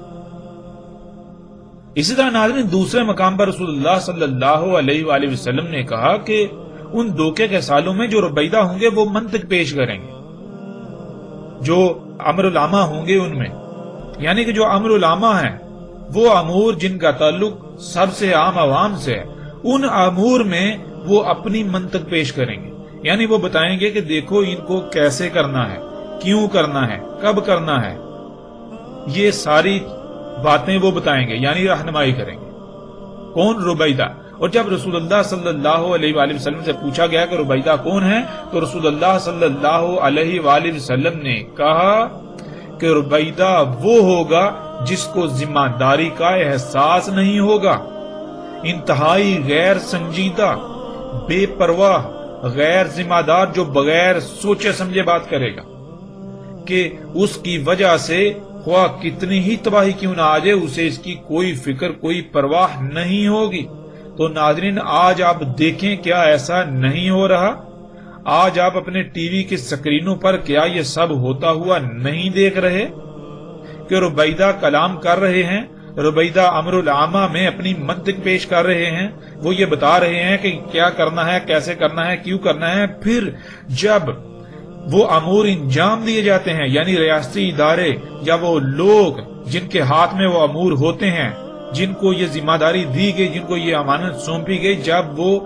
اسی طرح ناظرین، دوسرے مقام پر رسول اللہ صلی اللہ علیہ وآلہ وسلم نے کہا کہ ان دھوکے کے سالوں میں جو ربیدہ ہوں گے وہ منطق پیش کریں گے، جو امر العامہ ہوں گے ان میں، یعنی کہ جو امر العامہ ہیں، وہ امور جن کا تعلق سب سے عام عوام سے ہے، ان امور میں وہ اپنی منطق پیش کریں گے، یعنی وہ بتائیں گے کہ دیکھو ان کو کیسے کرنا ہے، کیوں کرنا ہے، کب کرنا ہے، یہ ساری باتیں وہ بتائیں گے، یعنی رہنمائی کریں گے۔ کون؟ ربیدہ۔ اور جب رسول اللہ صلی اللہ علیہ وآلہ وسلم سے پوچھا گیا کہ ربیدہ کون ہے، تو رسول اللہ صلی اللہ علیہ وآلہ وسلم نے کہا کہ ربیدہ وہ ہوگا جس کو ذمہ داری کا احساس نہیں ہوگا، انتہائی غیر سنجیدہ، بے پرواہ، غیر ذمہ دار، جو بغیر سوچے سمجھے بات کرے گا، کہ اس کی وجہ سے خواہ کتنی ہی تباہی کیوں نہ آ جائے، اسے اس کی کوئی فکر، کوئی پرواہ نہیں ہوگی۔ تو ناظرین، آج آپ دیکھیں کیا ایسا نہیں ہو رہا؟ آج آپ اپنے ٹی وی کی سکرینوں پر کیا یہ سب ہوتا ہوا نہیں دیکھ رہے کہ ربیدہ کلام کر رہے ہیں، ربیدہ امر العامہ میں اپنی منطق پیش کر رہے ہیں، وہ یہ بتا رہے ہیں کہ کیا کرنا ہے، کیسے کرنا ہے، کیوں کرنا ہے۔ پھر جب وہ امور انجام دیے جاتے ہیں، یعنی ریاستی ادارے یا وہ لوگ جن کے ہاتھ میں وہ امور ہوتے ہیں، جن کو یہ ذمہ داری دی گئی، جن کو یہ امانت سونپی گئی، جب وہ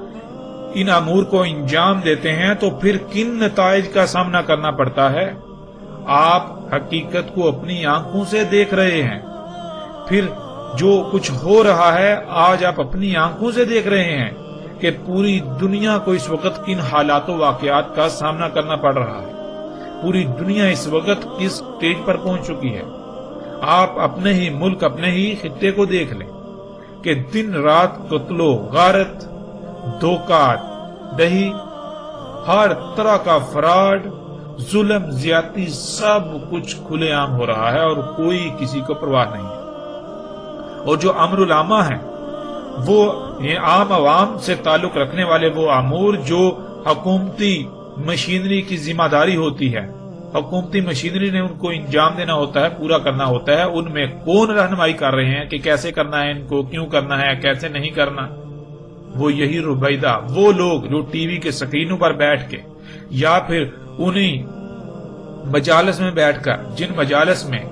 ان امور کو انجام دیتے ہیں تو پھر کن نتائج کا سامنا کرنا پڑتا ہے؟ آپ حقیقت کو اپنی آنکھوں سے دیکھ رہے ہیں، پھر جو کچھ ہو رہا ہے آج آپ اپنی آنکھوں سے دیکھ رہے ہیں کہ پوری دنیا کو اس وقت کن حالات و واقعات کا سامنا کرنا پڑ رہا ہے، پوری دنیا اس وقت کس سٹیج پر پہنچ چکی ہے۔ آپ اپنے ہی ملک، اپنے ہی خطے کو دیکھ لیں کہ دن رات قتل و غارت، دھوکہ دہی، ہر طرح کا فراڈ، ظلم، زیادتی، سب کچھ کھلے عام ہو رہا ہے اور کوئی کسی کو پرواہ نہیں ہے۔ اور جو امر العامہ ہیں، وہ عام عوام سے تعلق رکھنے والے وہ امور جو حکومتی مشینری کی ذمہ داری ہوتی ہے، حکومتی مشینری نے ان کو انجام دینا ہوتا ہے، پورا کرنا ہوتا ہے، ان میں کون رہنمائی کر رہے ہیں کہ کیسے کرنا ہے، ان کو کیوں کرنا ہے، کیسے نہیں کرنا؟ وہ یہی ربیدہ، وہ لوگ جو ٹی وی کے سکرینوں پر بیٹھ کے یا پھر انہی مجالس میں بیٹھ کر، جن مجالس میں،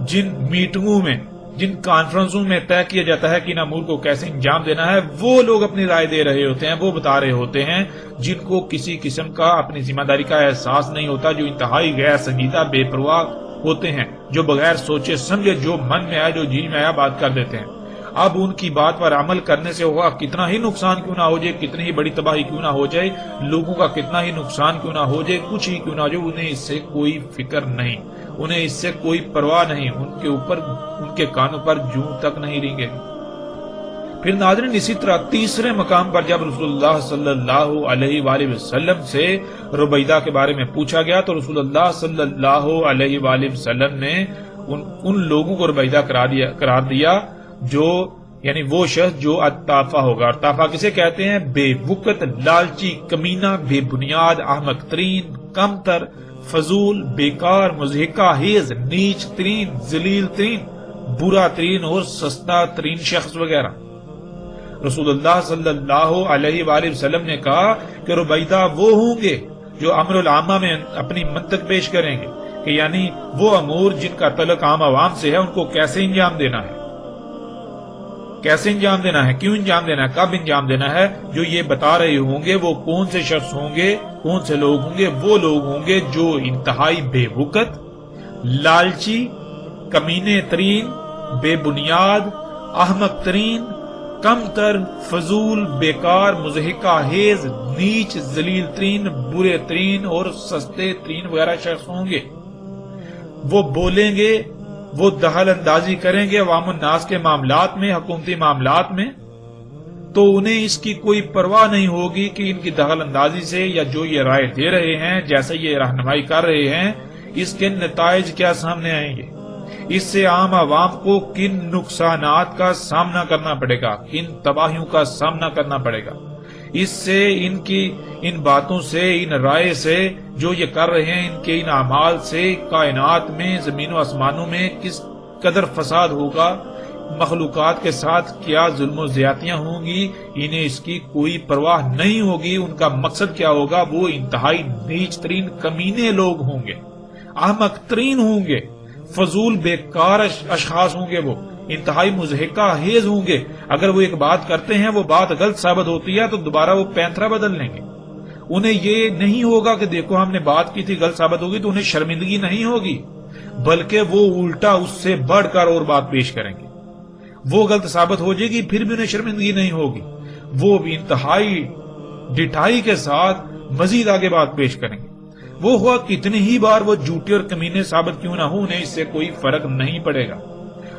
جن میٹنگوں میں، جن کانفرنسوں میں طے کیا جاتا ہے کہ ان امور کو کیسے انجام دینا ہے، وہ لوگ اپنی رائے دے رہے ہوتے ہیں، وہ بتا رہے ہوتے ہیں، جن کو کسی قسم کا اپنی ذمہ داری کا احساس نہیں ہوتا، جو انتہائی غیر سنجیدہ، بے پرواہ ہوتے ہیں، جو بغیر سوچے سمجھے، جو من میں آیا، جو جی میں آیا بات کر دیتے ہیں۔ اب ان کی بات پر عمل کرنے سے ہوگا کتنا ہی نقصان کیوں نہ ہو جائے، کتنی ہی بڑی تباہی کیوں نہ ہو جائے، لوگوں کا کتنا ہی نقصان کیوں نہ ہو جائے، کچھ ہی کیوں نہ ہو جائے، انہیں اس سے کوئی فکر نہیں، انہیں اس سے کوئی پرواہ نہیں، ان کے اوپر، ان کے کانوں پر جوں تک نہیں رینگے۔ پھر ناظرین، اسی طرح تیسرے مقام پر جب رسول اللہ صلی اللہ علیہ وآلہ وسلم سے ربیدہ کے بارے میں پوچھا گیا تو رسول اللہ صلی اللہ علیہ وآلہ وسلم نے ان لوگوں کو ربیدہ قرار دیا جو، یعنی وہ شخص جو الطافہ ہوگا۔ اور طافہ کسے کہتے ہیں؟ بے وقت، لالچی، کمینہ، بے بنیاد، احمق ترین، کمتر، فضول، بیکار، مضحکہ خیز، نیچ ترین، ذلیل ترین، برا ترین اور سستا ترین شخص وغیرہ۔ رسول اللہ صلی اللہ علیہ وآلہ وسلم نے کہا کہ ربیدہ وہ ہوں گے جو امر العامہ میں اپنی منطق پیش کریں گے، کہ یعنی وہ امور جن کا تعلق عام عوام سے ہے، ان کو کیسے انجام دینا ہے، کیسے انجام دینا ہے، کیوں انجام دینا ہے، کب انجام دینا ہے، جو یہ بتا رہے ہوں گے۔ وہ کون سے شخص ہوں گے، کون سے لوگ ہوں گے؟ وہ لوگ ہوں گے جو انتہائی بے وقت، لالچی، کمینے ترین، بے بنیاد، احمق ترین، کم تر، فضول، بیکار، مضحکہ خیز، نیچ، ذلیل ترین، برے ترین اور سستے ترین وغیرہ شخص ہوں گے۔ وہ بولیں گے، وہ دخل اندازی کریں گے عوام الناس کے معاملات میں، حکومتی معاملات میں، تو انہیں اس کی کوئی پرواہ نہیں ہوگی کہ ان کی دخل اندازی سے یا جو یہ رائے دے رہے ہیں، جیسے یہ رہنمائی کر رہے ہیں، اس کے نتائج کیا سامنے آئیں گے، اس سے عام عوام کو کن نقصانات کا سامنا کرنا پڑے گا، کن تباہیوں کا سامنا کرنا پڑے گا۔ اس سے ان باتوں سے، ان رائے سے جو یہ کر رہے ہیں، ان کے ان اعمال سے کائنات میں، زمین و آسمانوں میں کس قدر فساد ہوگا، مخلوقات کے ساتھ کیا ظلم و زیادتیاں ہوں گی، انہیں اس کی کوئی پرواہ نہیں ہوگی۔ ان کا مقصد کیا ہوگا؟ وہ انتہائی نیچ ترین کمینے لوگ ہوں گے، احمق ترین ہوں گے، فضول بیکار اشخاص ہوں گے، وہ انتہائی مضحکہ خیز ہوں گے۔ اگر وہ ایک بات کرتے ہیں، وہ بات غلط ثابت ہوتی ہے تو دوبارہ وہ پینترا بدل لیں گے۔ انہیں یہ نہیں ہوگا کہ دیکھو ہم نے بات کی تھی غلط ثابت ہوگی، تو انہیں شرمندگی نہیں ہوگی، بلکہ وہ الٹا اس سے بڑھ کر اور بات پیش کریں گے۔ وہ غلط ثابت ہو جائے گی، پھر بھی انہیں شرمندگی نہیں ہوگی، وہ بھی انتہائی ڈٹائی کے ساتھ مزید آگے بات پیش کریں گے۔ وہ ہوا کتنی ہی بار وہ جھوٹے اور کمینے ثابت کیوں نہ ہو، انہیں اس سے کوئی فرق نہیں پڑے گا۔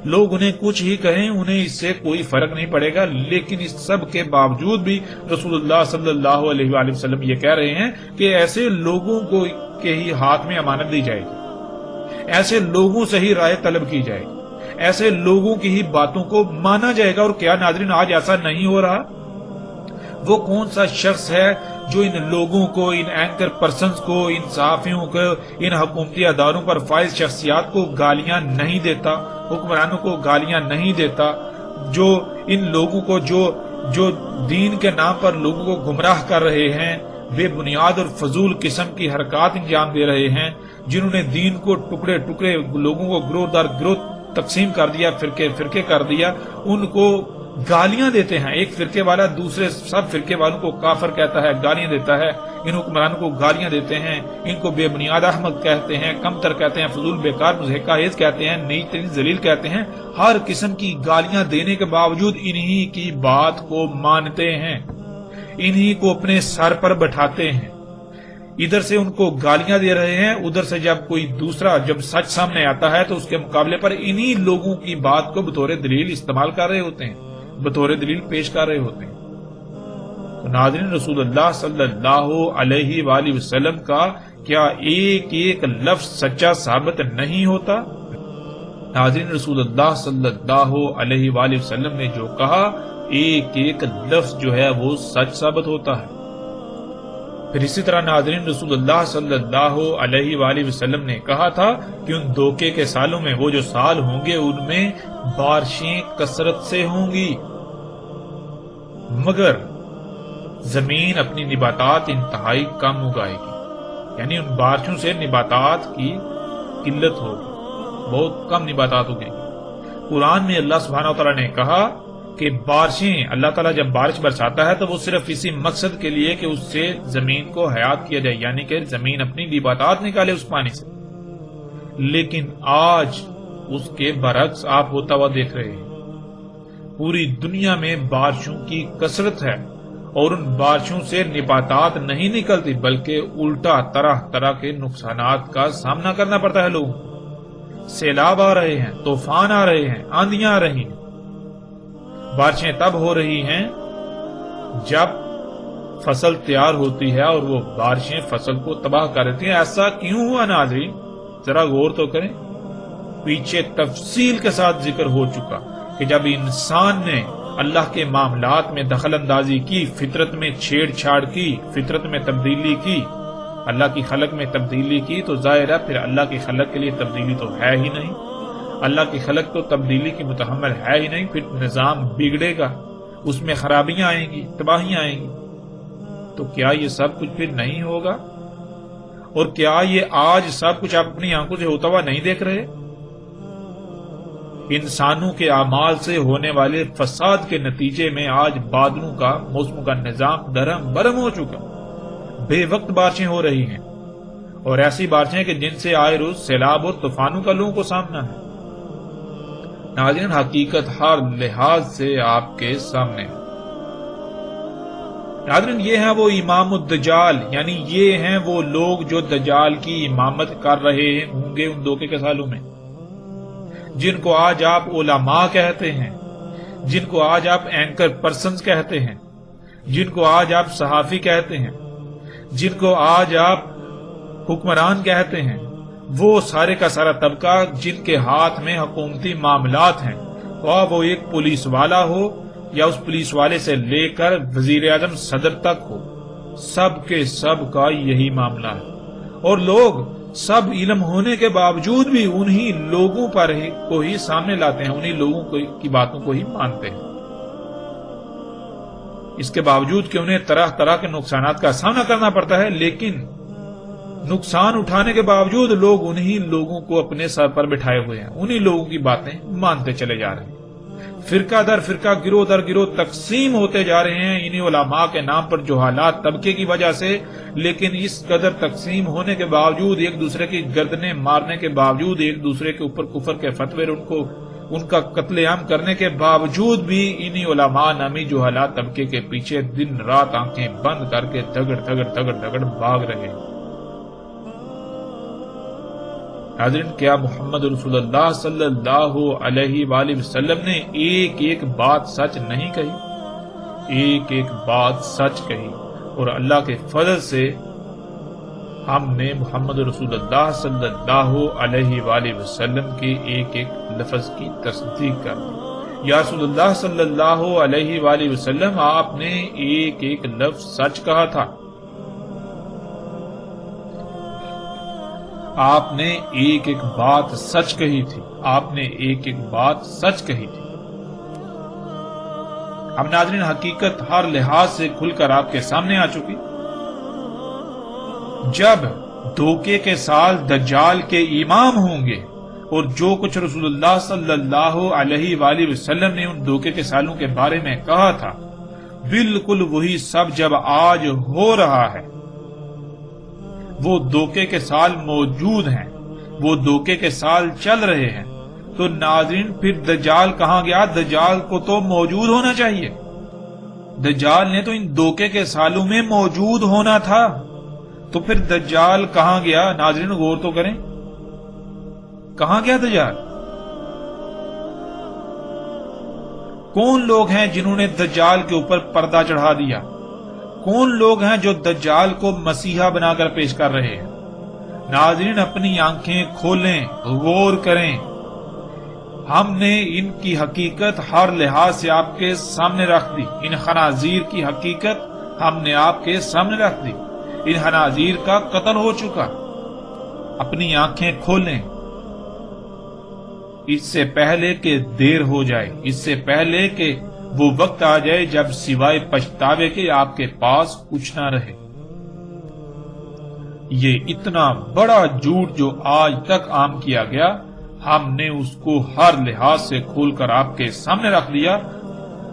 لوگ انہیں کچھ ہی کہیں، انہیں اس سے کوئی فرق نہیں پڑے گا۔ لیکن اس سب کے باوجود بھی رسول اللہ صلی اللہ علیہ وآلہ وسلم یہ کہہ رہے ہیں کہ ایسے لوگوں کو کے ہی ہاتھ میں امانت دی جائے گی، ایسے لوگوں سے ہی رائے طلب کی جائے گی، ایسے لوگوں کی ہی باتوں کو مانا جائے گا۔ اور کیا ناظرین آج ایسا نہیں ہو رہا؟ وہ کون سا شخص ہے جو ان لوگوں کو، ان اینکر پرسنز کو، ان صحافیوں کو، ان حکومتی اداروں پر فائز شخصیات کو گالیاں نہیں دیتا، حکمرانوں کو گالیاں نہیں دیتا، جو ان لوگوں کو جو دین کے نام پر لوگوں کو گمراہ کر رہے ہیں، بے بنیاد اور فضول قسم کی حرکات انجام دے رہے ہیں، جنہوں نے دین کو ٹکڑے ٹکڑے، لوگوں کو گروہ در گروہ تقسیم کر دیا، فرقے فرقے کر دیا، ان کو گالیاں دیتے ہیں۔ ایک فرقے والا دوسرے سب فرقے والوں کو کافر کہتا ہے، گالیاں دیتا ہے، ان حکمرانوں کو گالیاں دیتے ہیں، ان کو بے بنیاد احمق کہتے ہیں، کمتر کہتے ہیں، فضول بیکار مضحکہ خیز کہتے ہیں، نیچ ترین ذلیل کہتے ہیں۔ ہر قسم کی گالیاں دینے کے باوجود انہی کی بات کو مانتے ہیں، انہی کو اپنے سر پر بٹھاتے ہیں۔ ادھر سے ان کو گالیاں دے رہے ہیں، ادھر سے جب کوئی دوسرا جب سچ سامنے آتا ہے تو اس کے مقابلے پر انہی لوگوں کی بات کو بطور دلیل استعمال کر رہے ہوتے ہیں، بطور دلیل پیش کر رہے ہوتے ہیں۔ تو ناظرین، رسول اللہ صلی اللہ علیہ وآلہ وسلم کا کیا ایک ایک لفظ سچا ثابت نہیں ہوتا؟ ناظرین، رسول اللہ صلی اللہ علیہ وآلہ وسلم نے جو کہا، ایک ایک لفظ جو ہے وہ سچ ثابت ہوتا ہے۔ پھر اسی طرح ناظرین، رسول اللہ صلی اللہ علیہ وآلہ وسلم نے کہا تھا کہ ان دھوکے کے سالوں میں، وہ جو سال ہوں گے ان میں بارشیں کثرت سے ہوں گی، مگر زمین اپنی نباتات انتہائی کم اگائے گی، یعنی ان بارشوں سے نباتات کی قلت ہوگی، بہت کم نباتات اگیں گی۔ قرآن میں اللہ سبحانہ وتعالی نے کہا کہ بارشیں، اللہ تعالیٰ جب بارش برساتا ہے تو وہ صرف اسی مقصد کے لیے کہ اس سے زمین کو حیات کیا جائے، یعنی کہ زمین اپنی نباتات نکالے اس پانی سے۔ لیکن آج اس کے برعکس آپ ہوتا ہوا دیکھ رہے ہیں، پوری دنیا میں بارشوں کی کثرت ہے اور ان بارشوں سے نباتات نہیں نکلتی، بلکہ الٹا طرح طرح کے نقصانات کا سامنا کرنا پڑتا ہے لوگوں کو۔ سیلاب آ رہے ہیں، طوفان آ رہے ہیں، آندھیاں آ رہی ہیں۔ بارشیں تب ہو رہی ہیں جب فصل تیار ہوتی ہے اور وہ بارشیں فصل کو تباہ کر دیتی ہیں۔ ایسا کیوں ہوا ناظرین؟ ذرا غور تو کریں۔ پیچھے تفصیل کے ساتھ ذکر ہو چکا کہ جب انسان نے اللہ کے معاملات میں دخل اندازی کی، فطرت میں چھیڑ چھاڑ کی، فطرت میں تبدیلی کی، اللہ کی خلق میں تبدیلی کی، تو ظاہر ہے پھر اللہ کی خلق کے لیے تبدیلی تو ہے ہی نہیں، اللہ کی خلق تو تبدیلی کی متحمل ہے ہی نہیں، پھر نظام بگڑے گا، اس میں خرابیاں آئیں گی، تباہیاں آئیں گی۔ تو کیا یہ سب کچھ پھر نہیں ہوگا؟ اور کیا یہ آج سب کچھ آپ اپنی آنکھوں سے ہوتا ہوا نہیں دیکھ رہے؟ انسانوں کے اعمال سے ہونے والے فساد کے نتیجے میں آج بادلوں کا، موسموں کا نظام درہم برہم ہو چکا، بے وقت بارشیں ہو رہی ہیں، اور ایسی بارشیں کہ جن سے آئے روز سیلاب اور طوفانوں کا لوگوں کو سامنا ہے۔ ناظرین حقیقت ہر لحاظ سے آپ کے سامنے ہے۔ ناظرین یہ ہیں وہ امام الدجال، یعنی یہ ہیں وہ لوگ جو دجال کی امامت کر رہے ہوں گے ان دھوکے کے سالوں میں، جن کو آج آپ علماء کہتے ہیں، جن کو آج آپ اینکر پرسنز کہتے ہیں، جن کو آج آپ صحافی کہتے ہیں، جن کو آج آپ حکمران کہتے ہیں، وہ سارے کا سارا طبقہ جن کے ہاتھ میں حکومتی معاملات ہیں، خواہ وہ ایک پولیس والا ہو یا اس پولیس والے سے لے کر وزیر اعظم صدر تک ہو، سب کے سب کا یہی معاملہ ہے، اور لوگ سب علم ہونے کے باوجود بھی انہی لوگوں پر کو ہی سامنے لاتے ہیں، انہی لوگوں کی باتوں کو ہی مانتے ہیں، اس کے باوجود کہ انہیں طرح طرح کے نقصانات کا سامنا کرنا پڑتا ہے، لیکن نقصان اٹھانے کے باوجود لوگ انہی لوگوں کو اپنے سر پر بٹھائے ہوئے ہیں، انہی لوگوں کی باتیں مانتے چلے جا رہے ہیں، فرقہ در فرقہ گروہ در گروہ تقسیم ہوتے جا رہے ہیں انہی علماء کے نام پر جہالات طبقے کی وجہ سے، لیکن اس قدر تقسیم ہونے کے باوجود، ایک دوسرے کی گردنیں مارنے کے باوجود، ایک دوسرے کے اوپر کفر کے فتوے ان کا قتل عام کرنے کے باوجود بھی انہی علماء نامی جہالات طبقے کے پیچھے دن رات آنکھیں بند کر کے دگڑ دگڑ دگڑ دگڑ بھاگ رہے ہیں۔ ناظرین کیا محمد رسول اللہ صلی اللہ علیہ وآلہ وسلم نے ایک ایک بات سچ نہیں کہی؟ ایک ایک بات سچ کہی، اور اللہ کے فضل سے ہم نے محمد رسول اللہ صلی اللہ علیہ وآلہ وسلم کے ایک ایک لفظ کی تصدیق کر دی۔ یا رسول اللہ صلی اللہ علیہ وآلہ وسلم، آپ نے ایک ایک لفظ سچ کہا تھا، آپ نے ایک ایک بات سچ کہی تھی، آپ نے ایک ایک بات سچ کہی تھی۔ اب ناظرین حقیقت ہر لحاظ سے کھل کر آپ کے سامنے آ چکی۔ جب دھوکے کے سال دجال کے امام ہوں گے، اور جو کچھ رسول اللہ صلی اللہ علیہ وآلہ وسلم نے ان دھوکے کے سالوں کے بارے میں کہا تھا، بالکل وہی سب جب آج ہو رہا ہے، وہ دھوکے کے سال موجود ہیں، وہ دھوکے کے سال چل رہے ہیں، تو ناظرین پھر دجال کہاں گیا؟ دجال کو تو موجود ہونا چاہیے، دجال نے تو ان دھوکے کے سالوں میں موجود ہونا تھا، تو پھر دجال کہاں گیا؟ ناظرین غور تو کریں، کہاں گیا دجال؟ کون لوگ ہیں جنہوں نے دجال کے اوپر پردہ چڑھا دیا؟ کون لوگ ہیں جو دجال کو مسیحا بنا کر پیش کر رہے ہیں؟ ناظرین اپنی آنکھیں کھولیں، غور کریں، ہم نے ان کی حقیقت ہر لحاظ سے آپ کے سامنے رکھ دی، ان خنازیر کی حقیقت ہم نے آپ کے سامنے رکھ دی، ان خنازیر کا قتل ہو چکا، اپنی آنکھیں کھولیں، اس سے پہلے کہ دیر ہو جائے، اس سے پہلے کہ وہ وقت آ جائے جب سوائے پچھتاوے کے آپ کے پاس کچھ نہ رہے۔ یہ اتنا بڑا جھوٹ جو آج تک عام کیا گیا، ہم نے اس کو ہر لحاظ سے کھول کر آپ کے سامنے رکھ دیا،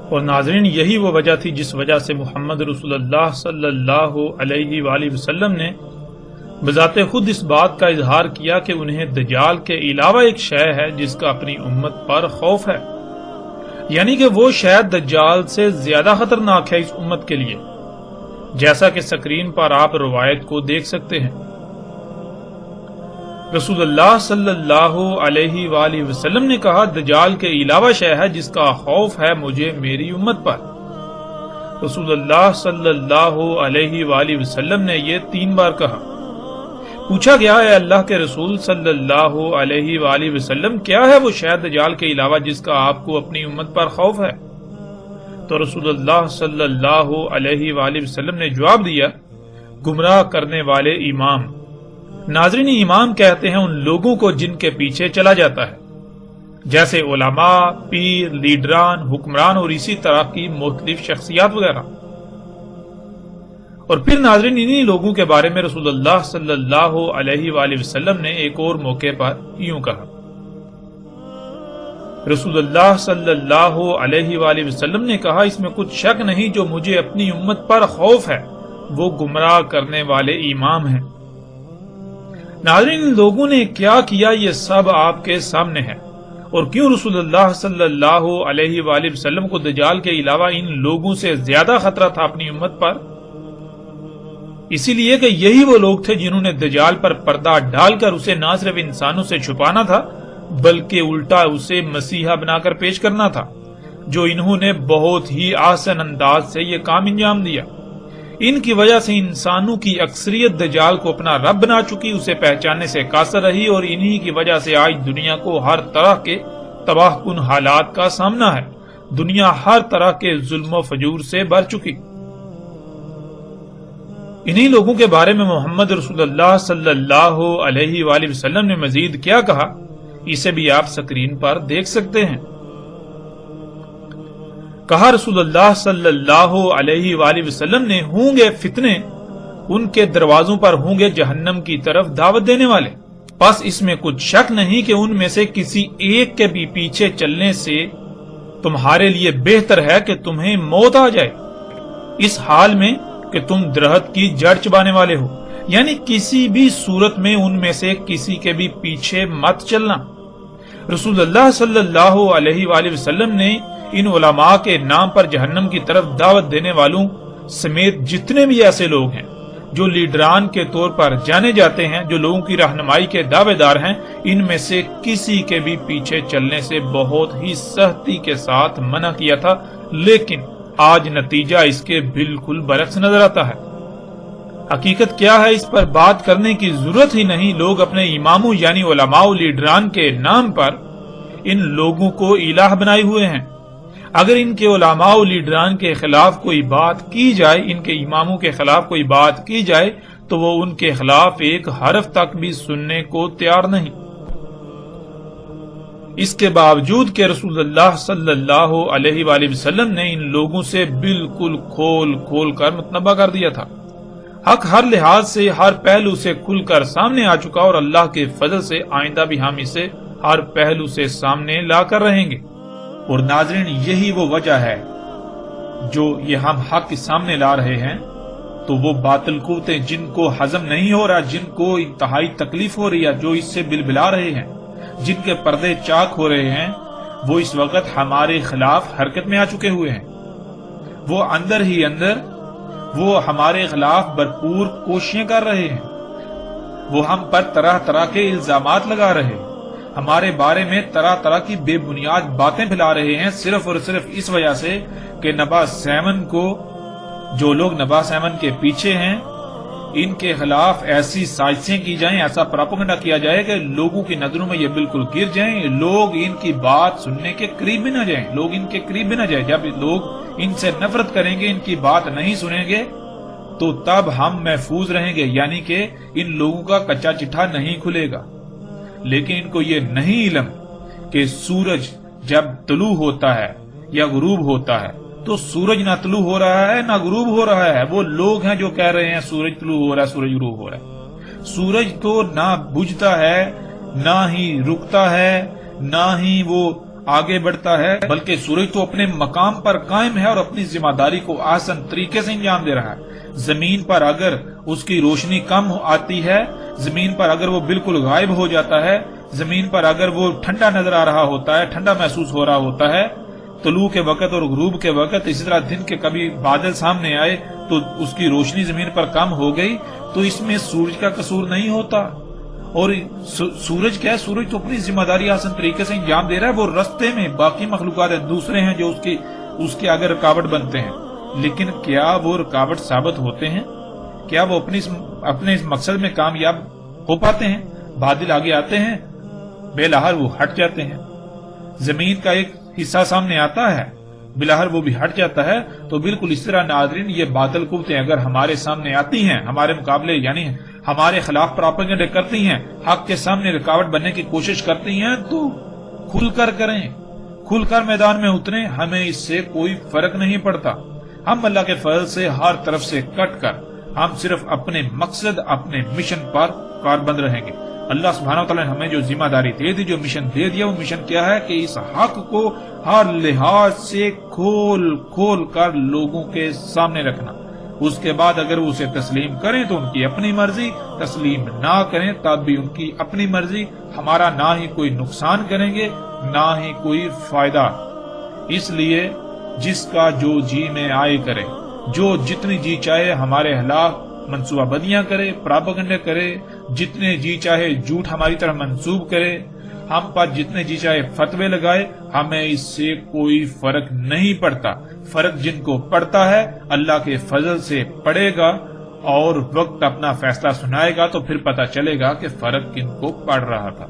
اور ناظرین یہی وہ وجہ تھی جس وجہ سے محمد رسول اللہ صلی اللہ علیہ وآلہ وسلم نے بذات خود اس بات کا اظہار کیا کہ انہیں دجال کے علاوہ ایک شے ہے جس کا اپنی امت پر خوف ہے، یعنی کہ وہ شاید دجال سے زیادہ خطرناک ہے اس امت کے لیے، جیسا کہ سکرین پر آپ روایت کو دیکھ سکتے ہیں۔ رسول اللہ صلی اللہ علیہ وآلہ وسلم نے کہا، دجال کے علاوہ شے ہے جس کا خوف ہے مجھے میری امت پر۔ رسول اللہ صلی اللہ علیہ وآلہ وسلم نے یہ 3 بار کہا۔ پوچھا گیا، اے اللہ کے رسول صلی اللہ علیہ وآلہ وسلم، کیا ہے وہ شے دجال کے علاوہ جس کا آپ کو اپنی امت پر خوف ہے؟ تو رسول اللہ صلی اللہ علیہ وآلہ وسلم نے جواب دیا، گمراہ کرنے والے امام۔ ناظرین امام کہتے ہیں ان لوگوں کو جن کے پیچھے چلا جاتا ہے، جیسے علماء، پیر، لیڈران، حکمران اور اسی طرح کی مختلف شخصیات وغیرہ۔ اور پھر ناظرین انہی لوگوں کے بارے میں رسول اللہ صلی اللہ علیہ وآلہ وسلم نے ایک اور موقع پر یوں کہا۔ رسول اللہ صلی اللہ علیہ وآلہ وسلم نے کہا، اس میں کچھ شک نہیں جو مجھے اپنی امت پر خوف ہے وہ گمراہ کرنے والے امام ہیں۔ ناظرین ان لوگوں نے کیا کیا یہ سب آپ کے سامنے ہے، اور کیوں رسول اللہ صلی اللہ علیہ وآلہ وسلم کو دجال کے علاوہ ان لوگوں سے زیادہ خطرہ تھا اپنی امت پر؟ اسی لیے کہ یہی وہ لوگ تھے جنہوں نے دجال پر پردہ ڈال کر اسے نہ صرف انسانوں سے چھپانا تھا بلکہ الٹا اسے مسیحا بنا کر پیش کرنا تھا، جو انہوں نے بہت ہی آسان انداز سے یہ کام انجام دیا۔ ان کی وجہ سے انسانوں کی اکثریت دجال کو اپنا رب بنا چکی، اسے پہچاننے سے قاصر رہی، اور انہی کی وجہ سے آج دنیا کو ہر طرح کے تباہ کن حالات کا سامنا ہے۔ دنیا ہر طرح کے ظلم و فجور سے بھر چکی۔ انہی لوگوں کے بارے میں محمد رسول اللہ صلی اللہ علیہ وآلہ وسلم نے مزید کیا کہا، اسے بھی آپ سکرین پر دیکھ سکتے ہیں۔ کہا رسول اللہ صلی اللہ علیہ وآلہ وسلم نے، ہوں گے فتنے، ان کے دروازوں پر ہوں گے جہنم کی طرف دعوت دینے والے، بس اس میں کچھ شک نہیں کہ ان میں سے کسی ایک کے بھی پیچھے چلنے سے تمہارے لیے بہتر ہے کہ تمہیں موت آ جائے، اس حال میں کہ تم درخت کی جڑ چبانے والے ہو، یعنی کسی بھی صورت میں ان میں سے کسی کے بھی پیچھے مت چلنا۔ رسول اللہ صلی اللہ علیہ وآلہ وسلم نے ان علماء کے نام پر جہنم کی طرف دعوت دینے والوں سمیت جتنے بھی ایسے لوگ ہیں جو لیڈران کے طور پر جانے جاتے ہیں، جو لوگوں کی رہنمائی کے دعوے دار ہیں، ان میں سے کسی کے بھی پیچھے چلنے سے بہت ہی سختی کے ساتھ منع کیا تھا، لیکن آج نتیجہ اس کے بالکل برعکس نظر آتا ہے۔ حقیقت کیا ہے اس پر بات کرنے کی ضرورت ہی نہیں۔ لوگ اپنے اماموں یعنی علماء و لیڈران کے نام پر ان لوگوں کو الہ بنائے ہوئے ہیں۔ اگر ان کے علماء و لیڈران کے خلاف کوئی بات کی جائے، ان کے اماموں کے خلاف کوئی بات کی جائے، تو وہ ان کے خلاف ایک حرف تک بھی سننے کو تیار نہیں۔ اس کے باوجود کہ رسول اللہ صلی اللہ علیہ وآلہ وسلم نے ان لوگوں سے بالکل کھول کھول کر متنبہ کر دیا تھا۔ حق ہر لحاظ سے، ہر پہلو سے کھل کر سامنے آ چکا، اور اللہ کے فضل سے آئندہ بھی ہم اسے ہر پہلو سے سامنے لا کر رہیں گے۔ اور ناظرین، یہی وہ وجہ ہے جو یہ ہم حق کے سامنے لا رہے ہیں، تو وہ باطل قوتیں جن کو ہضم نہیں ہو رہا، جن کو انتہائی تکلیف ہو رہی ہے، جو اس سے بلبلا رہے ہیں، جن کے پردے چاک ہو رہے ہیں، وہ اس وقت ہمارے خلاف حرکت میں آ چکے ہوئے ہیں۔ وہ اندر ہی اندر وہ ہمارے خلاف بھرپور کوششیں کر رہے ہیں، وہ ہم پر طرح طرح کے الزامات لگا رہے ہیں، ہمارے بارے میں طرح طرح کی بے بنیاد باتیں پھیلا رہے ہیں، صرف اور صرف اس وجہ سے کہ نبا سیمن کو، جو لوگ نبا سیمن کے پیچھے ہیں، ان کے خلاف ایسی سازشیں کی جائیں، ایسا پروپیگنڈا کیا جائے کہ لوگوں کی نظروں میں یہ بالکل گر جائیں، لوگ ان کی بات سننے کے قریب بھی نہ جائیں، لوگ ان کے قریب بھی نہ جائیں۔ جب لوگ ان سے نفرت کریں گے، ان کی بات نہیں سنیں گے، تو تب ہم محفوظ رہیں گے، یعنی کہ ان لوگوں کا کچا چٹھا نہیں کھلے گا۔ لیکن ان کو یہ نہیں علم کہ سورج جب طلوع ہوتا ہے یا غروب ہوتا ہے تو سورج نہ طلوع ہو رہا ہے نہ غروب ہو رہا ہے۔ وہ لوگ ہیں جو کہہ رہے ہیں سورج طلوع ہو رہا ہے، سورج غروب ہو رہا ہے۔ سورج تو نہ بجھتا ہے، نہ ہی رکتا ہے، نہ ہی وہ آگے بڑھتا ہے، بلکہ سورج تو اپنے مقام پر قائم ہے اور اپنی ذمہ داری کو آسان طریقے سے انجام دے رہا ہے۔ زمین پر اگر اس کی روشنی کم آتی ہے، زمین پر اگر وہ بالکل غائب ہو جاتا ہے، زمین پر اگر وہ ٹھنڈا نظر آ رہا ہوتا ہے، ٹھنڈا محسوس ہو رہا ہوتا ہے طلوع کے وقت اور غروب کے وقت، اسی طرح دن کے کبھی بادل سامنے آئے تو اس کی روشنی زمین پر کم ہو گئی، تو اس میں سورج کا قصور نہیں ہوتا۔ اور سورج کیا ہے؟ سورج تو اپنی ذمہ داری آسان طریقے سے انجام دے رہا ہے۔ وہ رستے میں باقی مخلوقات ہیں، دوسرے ہیں جو اس کے آگے رکاوٹ بنتے ہیں، لیکن کیا وہ رکاوٹ ثابت ہوتے ہیں؟ کیا وہ اپنے اس مقصد میں کامیاب ہو پاتے ہیں؟ بادل آگے آتے ہیں، بلاہر وہ ہٹ جاتے ہیں۔ زمین کا ایک حصہ سامنے آتا ہے، بلاہر وہ بھی ہٹ جاتا ہے۔ تو بالکل اس طرح ناظرین، یہ باطل قوتیں اگر ہمارے سامنے آتی ہیں، ہمارے مقابلے یعنی ہمارے خلاف پروپیگنڈا کرتی ہیں، حق کے سامنے رکاوٹ بننے کی کوشش کرتی ہیں، تو کھل کر کریں، کھل کر میدان میں اتریں، ہمیں اس سے کوئی فرق نہیں پڑتا۔ ہم اللہ کے فضل سے ہر طرف سے کٹ کر ہم صرف اپنے مقصد، اپنے مشن پر کاربند رہیں گے۔ اللہ سبحانہ وتعالی نے ہمیں جو ذمہ داری دے دی، جو مشن دے دیا، وہ مشن کیا ہے کہ اس حق کو ہر لحاظ سے کھول کھول کر لوگوں کے سامنے رکھنا۔ اس کے بعد اگر وہ اسے تسلیم کریں تو ان کی اپنی مرضی، تسلیم نہ کریں تب بھی ان کی اپنی مرضی، ہمارا نہ ہی کوئی نقصان کریں گے نہ ہی کوئی فائدہ۔ اس لیے جس کا جو جی میں آئے کرے، جو جتنی جی چاہے ہمارے خلاف منصوبہ بندیاں کرے، پراپگنڈے کرے، جتنے جی چاہے جھوٹ ہماری طرف منسوب کرے، ہم پر جتنے جی چاہے فتوے لگائے، ہمیں اس سے کوئی فرق نہیں پڑتا۔ فرق جن کو پڑتا ہے اللہ کے فضل سے پڑے گا، اور وقت اپنا فیصلہ سنائے گا تو پھر پتہ چلے گا کہ فرق کن کو پڑ رہا تھا۔